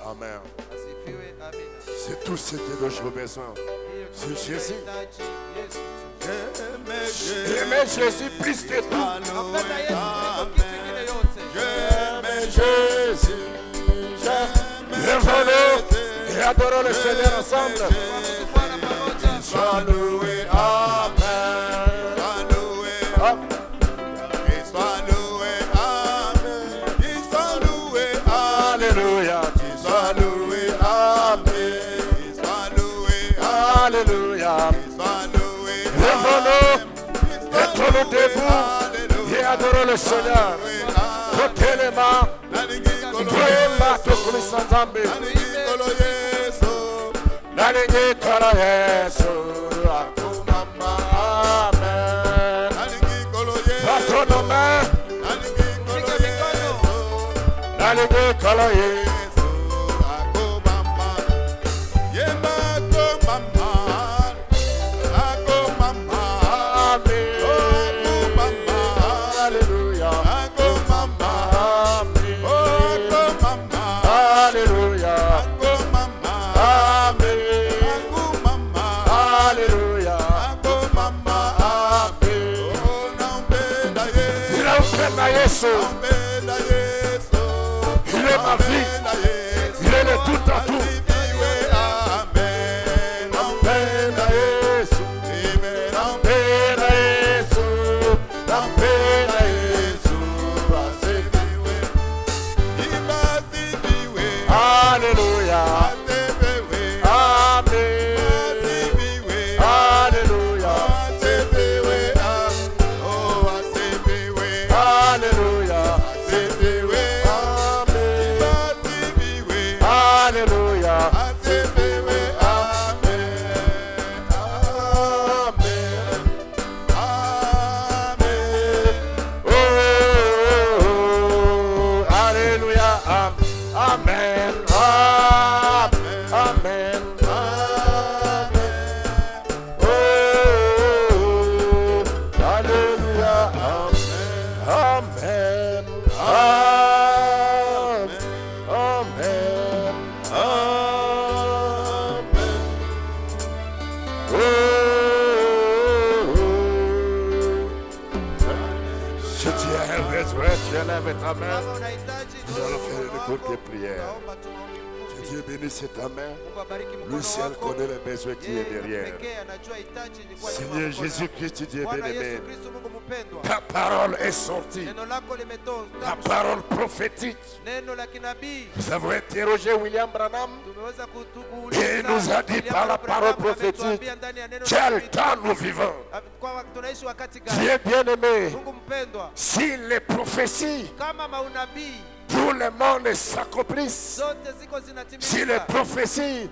Amen. C'est tout ce dont j'ai besoin. C'est Jésus. J'aimais Jésus plus que tout. J'aimais Jésus. Lève-nous et adorons le Seigneur ensemble. Sois loué, Amen. Sois loué, Amen. Sois loué, Alléluia. Sois loué, Amen. Sois loué, Alléluia. Sois loué, lève-nous, mettons-nous debout et adorons le Seigneur. Côté les mains, voyez ma tokumisa nzambe. Nalingi kolo Yesu, akumama, Amen. Battons nos mains, nalingi kolo Yesu, akumama, yema akumama, akumama, Amen. Akumama, Alléluia, akumama, Amen. Akumama, Alléluia, akumama, Amen. Alléluia, akumama, Amen. Il est ma vie, il est le tout en tout. Alléluia. Nous allons faire une courte prière. Que Dieu bénisse cette main. Lui seul connaît les besoins qui est derrière. Seigneur Jésus-Christ, Dieu bien-aimé, ta parole est sortie. Ta parole prophétique. Nous avons interrogé William Branham et il nous a dit par la parole prophétique quel temps nous vivons. Dieu bien-aimé, si les prophéties pour le monde s'accomplissent, si les prophéties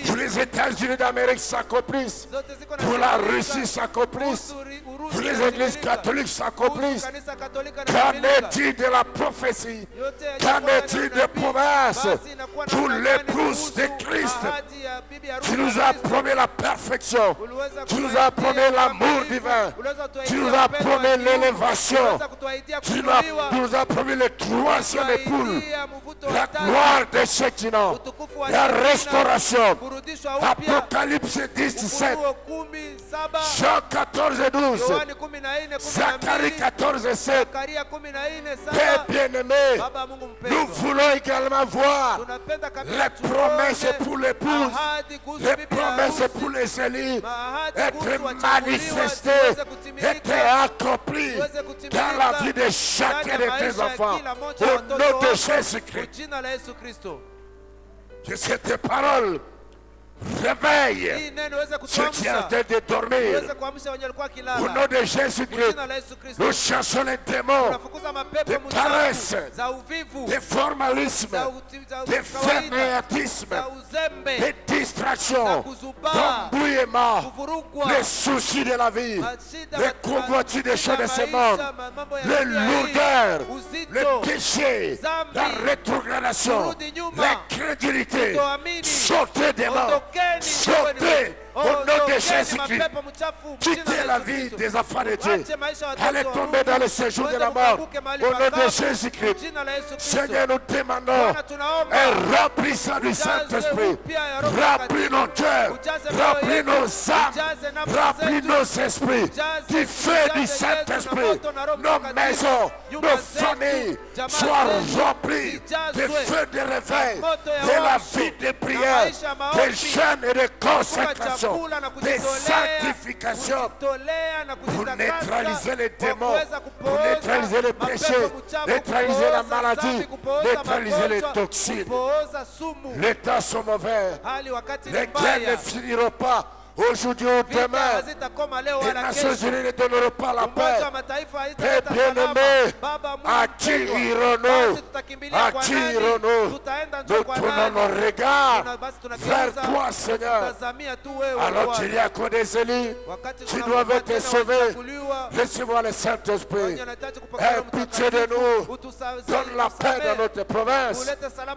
pour les États-Unis d'Amérique s'accomplissent, pour la Russie s'accomplissent, pour les églises catholiques s'accomplissent, qu'en est-il de la prophétie? Qu'en est-il des promesses pour l'épouse de Christ? Tu nous as promis la perfection, tu nous as promis l'amour divin, tu nous as promis l'élévation, tu nous as promis le troisième époule, la gloire des Shekinah, la restauration. Apocalypse 10, 17, Jean 14, 12, Zacharie 14, 7. Père bien-aimé, nous voulons également voir les promesses pour l'épouse, les promesses pour les élus être manifestées, être accomplies dans la vie de chacun de tes enfants. Au nom de Jésus-Christ, que cette parole réveille ceux qui sont en train de dormir. Au nom de Jésus-Christ, nous chassons les démons de paresse, de formalisme, de fainéantisme, de distraction, d'embrouillement, les soucis de la vie, les convoitises des choses de ce monde, les lourdeurs, le péché, la rétrogradation, l'incrédulité. Sortez des morts, sortez Au nom de Jésus-Christ. Quittez la vie des enfants de Dieu. Allez tomber dans le séjour de la mort. Au nom de Jésus-Christ. Seigneur, nous demandons un remplissement du Saint-Esprit. Remplis nos cœurs. Remplis nos âmes. Remplis nos esprits. Du feu du Saint-Esprit. Nos maisons, nos familles soient remplies de feu de réveil, de la vie de prière, de jeûne et de consécration, de sanctification pour neutraliser les démons, pour neutraliser les péchés, neutraliser la maladie, neutraliser les toxines. Les temps sont mauvais. Les guerres ne finiront pas. Aujourd'hui ou demain, les Nations Unies ne donneront pas la paix. Père bien-aimé, à qui irons-nous? À qui irons-nous? Nous tournons nos regards vers toi, Seigneur. Alors qu'il y a que des élus qui doivent être sauvés. Recevoir le Saint-Esprit. Aie pitié de nous. Donne la paix dans notre province.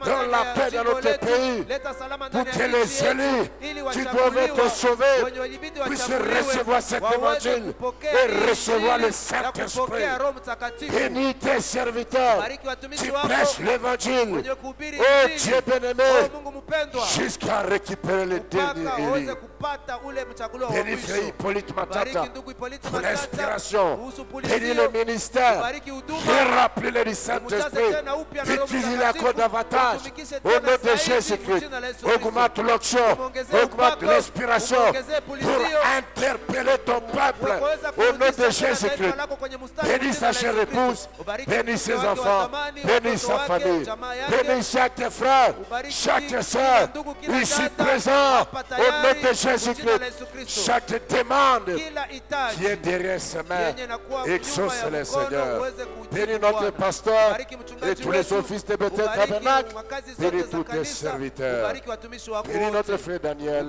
Donne la paix dans notre pays. Pour que les élus qui doivent être sauvés puisse recevoir cet évangile et recevoir le Saint-Esprit. Bénis tes serviteurs qui prêchent l'évangile. Oh Dieu bien-aimé, jusqu'à récupérer les derniers élus. Bénis Frère Hippolyte Matata pour l'inspiration. Bénis le ministère. Remplis-le du Saint-Esprit. Utilise-le encore davantage. Au nom de Jésus-Christ, augmente l'onction, augmente l'inspiration pour interpeller ton peuple. Au nom de Jésus-Christ, bénis sa chère épouse, bénis ses enfants, bénis sa famille, bénis chaque frère, chaque soeur ici présent. Au nom de Jésus-Christ, chaque demande qui est derrière ses mains, exauce-les, Seigneur. Bénis notre pasteur et tous les offices de Bethel Tabernacle. Bénis tous tes serviteurs. Bénis notre frère Daniel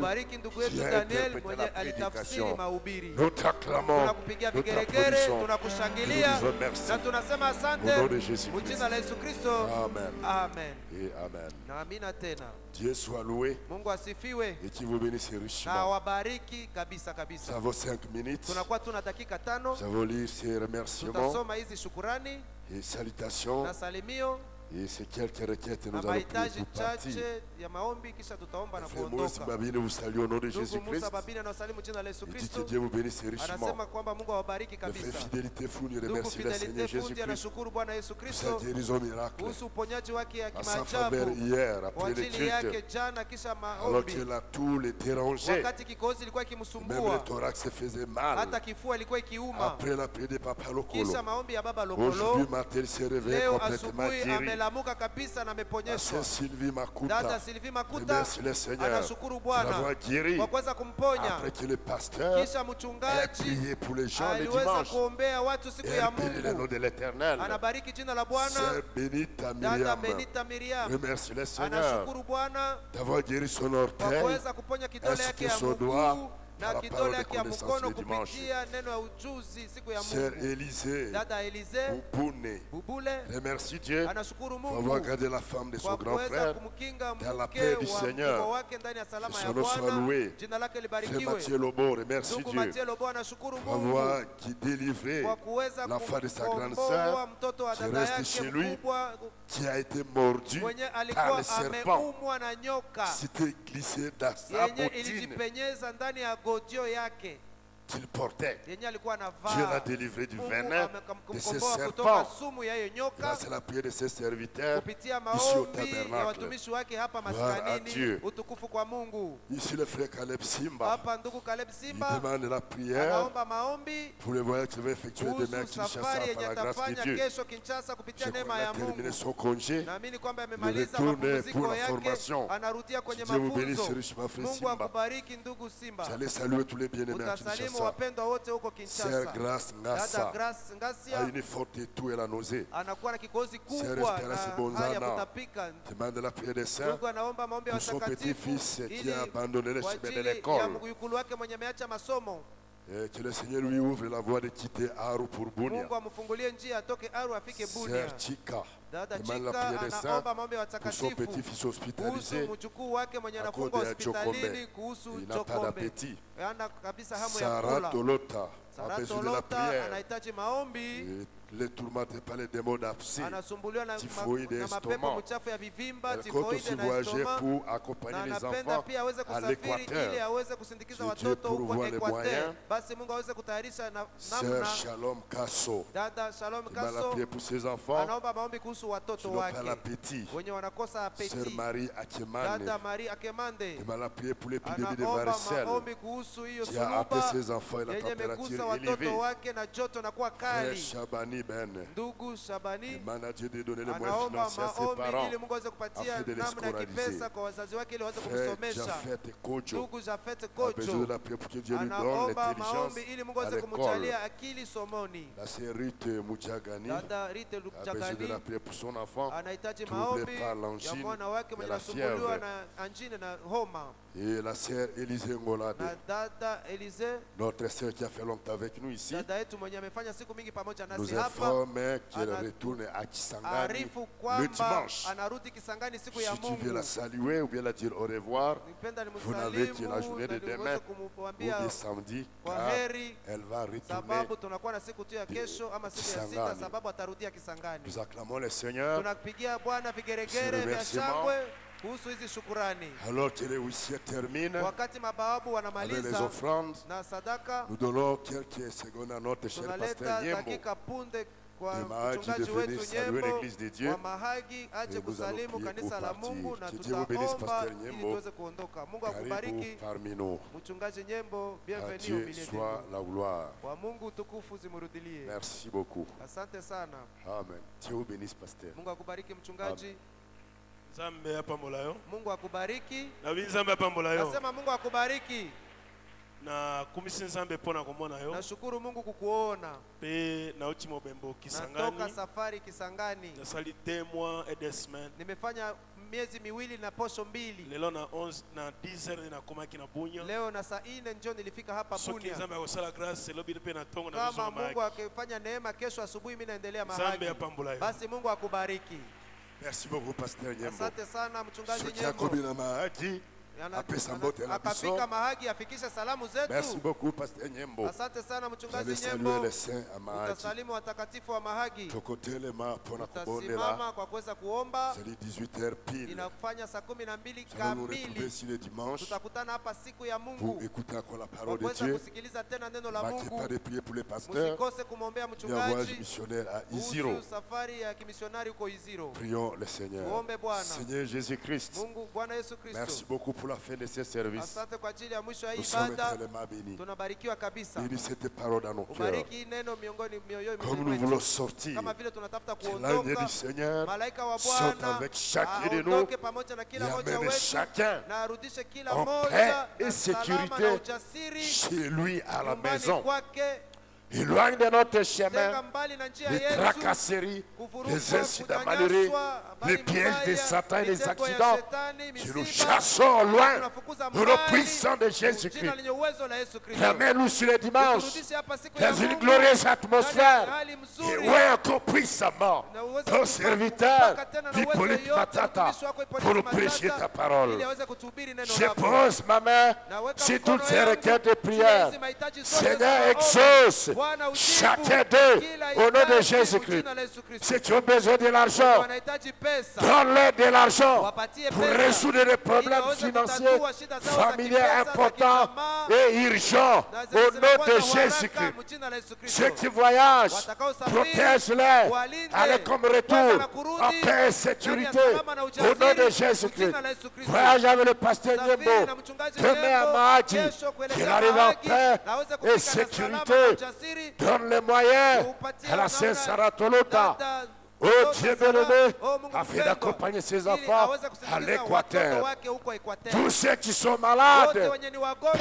qui a interprété la prédication. Nous t'acclamons, nous t'applaudissons, nous disons merci. Au nom de Jésus-Christ. Amen. Et Amen. Dieu soit loué et qui vous bénisse richement. Ça vaut 5 minutes. Nous allons lire ces remerciements et salutations. Et c'est quelques requêtes nous allons prier pour partir. Frère Moïse Babine vous salue au nom de Jésus-Christ. Il dit que Dieu vous bénisse richement. Le frère Fidélité Fou nous remercie le Seigneur Jésus-Christ pour sa guérison miracle. À sa faveur hier, après le culte, alors qu'il a tout les dérangé. Même le thorax se faisait mal. Après la prière de Papa Lokolo. Aujourd'hui, Martel s'est réveillé complètement guéri. Sœur Sylvie Makuta, remercie le Seigneur pour l'avoir guéri après que le pasteur ait prié pour les gens le dimanche. Et elle bénit le nom de l'Éternel. Sœur Benita Myriam, remercie le Seigneur d'avoir guéri son orteil ainsi que son doigt. La parole de connaissance le dimanche. Sœur Élisée, Bouboune, remercie Dieu pour avoir gardé la femme de son grand frère dans la paix du Seigneur. Que son nom soit loué. Frère Mathieu Lobo, remercie Dieu pour avoir délivré l'enfant de sa grande sœur qui reste chez lui, qui a été mordu par le serpent. C'était glissé dans sa bottine qu'il portait. Dieu l'a délivré du venin de ce serpent grâce à la prière de ses serviteurs ici au tabernacle. Gloire à Dieu. Ici le frère Caleb Simba, il demande la prière pour le voyage qu'il va effectuer demain à Kinshasa par la grâce de Dieu. Je crois qu'il a terminé son congé. Il retourne pour la formation. Que Dieu vous bénisse richement, frère Simba. J'allais saluer tous les bien-aimés à Kinshasa. Sœur Grâce Ngassa a une forte toux et la nausée. Sœur Espérance Bonzana demande la prière des saints pour son petit-fils qui a abandonné le chemin de l'école. Et que le Seigneur lui ouvre la voie de quitter Aru pour Bunia.
Mungu amfungulie njia atoke Aru afike Bunia.
Sœur Chika
demande la prière des saints pour son petit-fils hospitalisé
il n'a pas d'appétit. Sarah Tolota a besoin de la prière. Les tourmentés par les démons d'abcès, typhoïde et estomac. Elle compte aussi voyager pour accompagner les enfants à l'Équateur. Si Dieu pourvoit les moyens, Sœur Shalom Kasso demande la prière pour ses enfants qui n'ont pas l'appétit. Sœur Marie Akemane demande la prière pour l'épidémie de varicelle qui a atteint ses enfants et la température élevée. Frère Shabani Ben demande à Dieu de donner les moyens financiers à ses parents afin de les scolariser. Frère Jafet Kojo a besoin de la prière pour que Dieu lui donne l'intelligence à l'école. La sœur Rite Mujagani a besoin de la prière pour son enfant troublé par l'angine et la fièvre. Et la sœur Élisée Ngolade, notre sœur qui a fait longtemps avec nous ici, nous informe qu'elle retourne à Kisangani le dimanche. Si tu veux la saluer ou bien la dire au revoir, vous n'avez que la journée de demain ou de samedi, car elle va retourner à Kisangani. Nous acclamons le Seigneur. Alors que les huissiers terminent avec les offrandes, nous donnons quelques secondes à notre cher pasteur Nyembo de Mahagi de venir saluer l'église de Dieu. Et nous allons prier pour partir. Que Dieu vous bénisse, pasteur Nyembo. Karibu parmi nous. À Dieu soit la gloire. Merci beaucoup. Amen. Dieu vous bénisse, pasteur. Amen.
Mungu akubariki. Nasema Mungu akubariki. Nashukuru Mungu kukuona. Natoka safari Kisangani. Nimefanya miezi miwili na posho mbili. Leo na saa 4 njoo nilifika hapa Bunia. Kama Mungu akifanya neema, kesho asubuhi mimi naendelea Mahagi. Basi Mungu akubariki.
Merci beaucoup, pasteur Nyembo.
Asante sana mchungaji Nyembo. Akafika Mahagi afikisha salamu zetu.
Merci beaucoup, pasteur Nyembo.
Asante sana mchungaji Nyembo. Utasalimu watakatifu wa Mahagi. Tutasimama kwa kuweza kuomba. Inafanya saa 12 kamili. Tutakutana hapa siku ya Mungu kwa kuweza kusikiliza tena neno la Mungu. Msikose kumwombea mchungaji. Safari ya kimisionari huko Iziro.
Prions le Seigneur.
Tuombe Bwana.
Seigneur Jésus-Christ.
Mungu Bwana Yesu Kristo.
Merci beaucoup pour la fin de ce service.
Asante kwa ajili ya mwisho wa ibada. Tunabarikiwa kabisa.
Bénis cette parole dans nos cœurs.
Ubariki neno miongoni mioyoni mwetu.
Comme nous voulons sortir.
Kama vile tunatafuta
kuondoka. L'ange du Seigneur.
Malaika wa
Bwana avec chacun de nous.
Pamoja na kila mmoja
wetu. Chacun.
Na arudishe kila mmoja
et sécurité chez lui à la maison. Éloigne de notre chemin les tracasseries, les incidents malheureux, les pièges de Satan et les accidents. Que nous chassons loin de nos puissants de Jésus-Christ. Ramène-nous sur le dimanche dans une glorieuse atmosphère. Et ouais, encore puissamment ton serviteur Hippolyte Matata pour prêcher ta parole. Je pose ma main sur toutes ces requêtes de prière. Seigneur, exauce chacun d'eux au nom de Jésus-Christ. Ceux qui ont besoin de l'argent, donne-leur de l'argent pour résoudre les problèmes financiers, familiers importants et urgents au nom de Jésus-Christ. Ceux qui voyagent, protège-les, allez comme retour en paix et sécurité au nom de Jésus-Christ. Voyage avec le pasteur Nyembo, demain à Mahagi, qu'il arrive en paix et sécurité. Donne les moyens à la Sainte Sarah Tolota. Oh Dieu béni, afin d'accompagner ses enfants à l'Équateur. Tous ceux qui sont malades, peu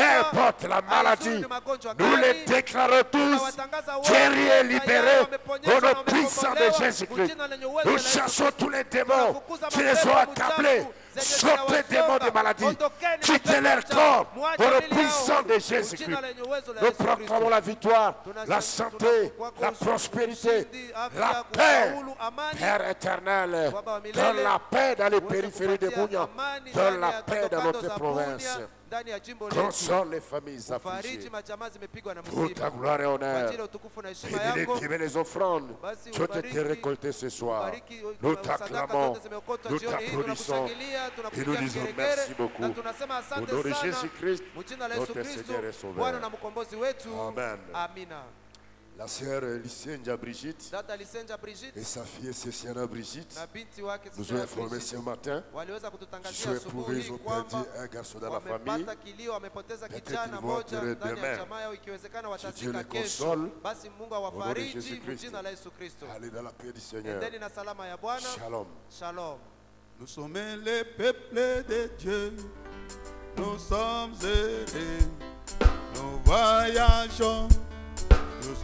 importe la maladie, nous les déclarons tous guéris et libérés au nom puissant de Jésus-Christ. Nous chassons tous les démons qui les ont accablés Sortez démons de maladie. Quittez leur corps au nom puissant de Jésus-Christ. Nous proclamons la victoire, la santé, la prospérité, la paix. Père éternel, donne la paix dans les périphéries de Bounia, donne la paix dans notre province. Console les familles affligées. Pour ta gloire et honneur, bénis les offrandes qui ont été récoltées ce soir. Nous t'acclamons, nous t'applaudissons et nous disons merci beaucoup. Au nom de Jésus-Christ, notre Seigneur et Sauveur. Amen. La sœur Lysenja Brigitte et sa fille Céciana Brigitte nous ont informé ce matin qu'ils ont éprouvé, ils ont perdu un garçon dans la famille. Peut-être qu'ils vont enterrer demain. Si Dieu les console, au nom de Jésus-Christ, allez dans la paix du Seigneur. Shalom.
Nous sommes les peuples de Dieu, nous sommes heureux, nous voyageons. Nous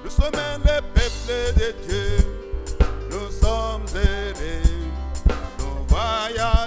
sommes les peuples de Dieu, nous sommes heureux, nous voyageons.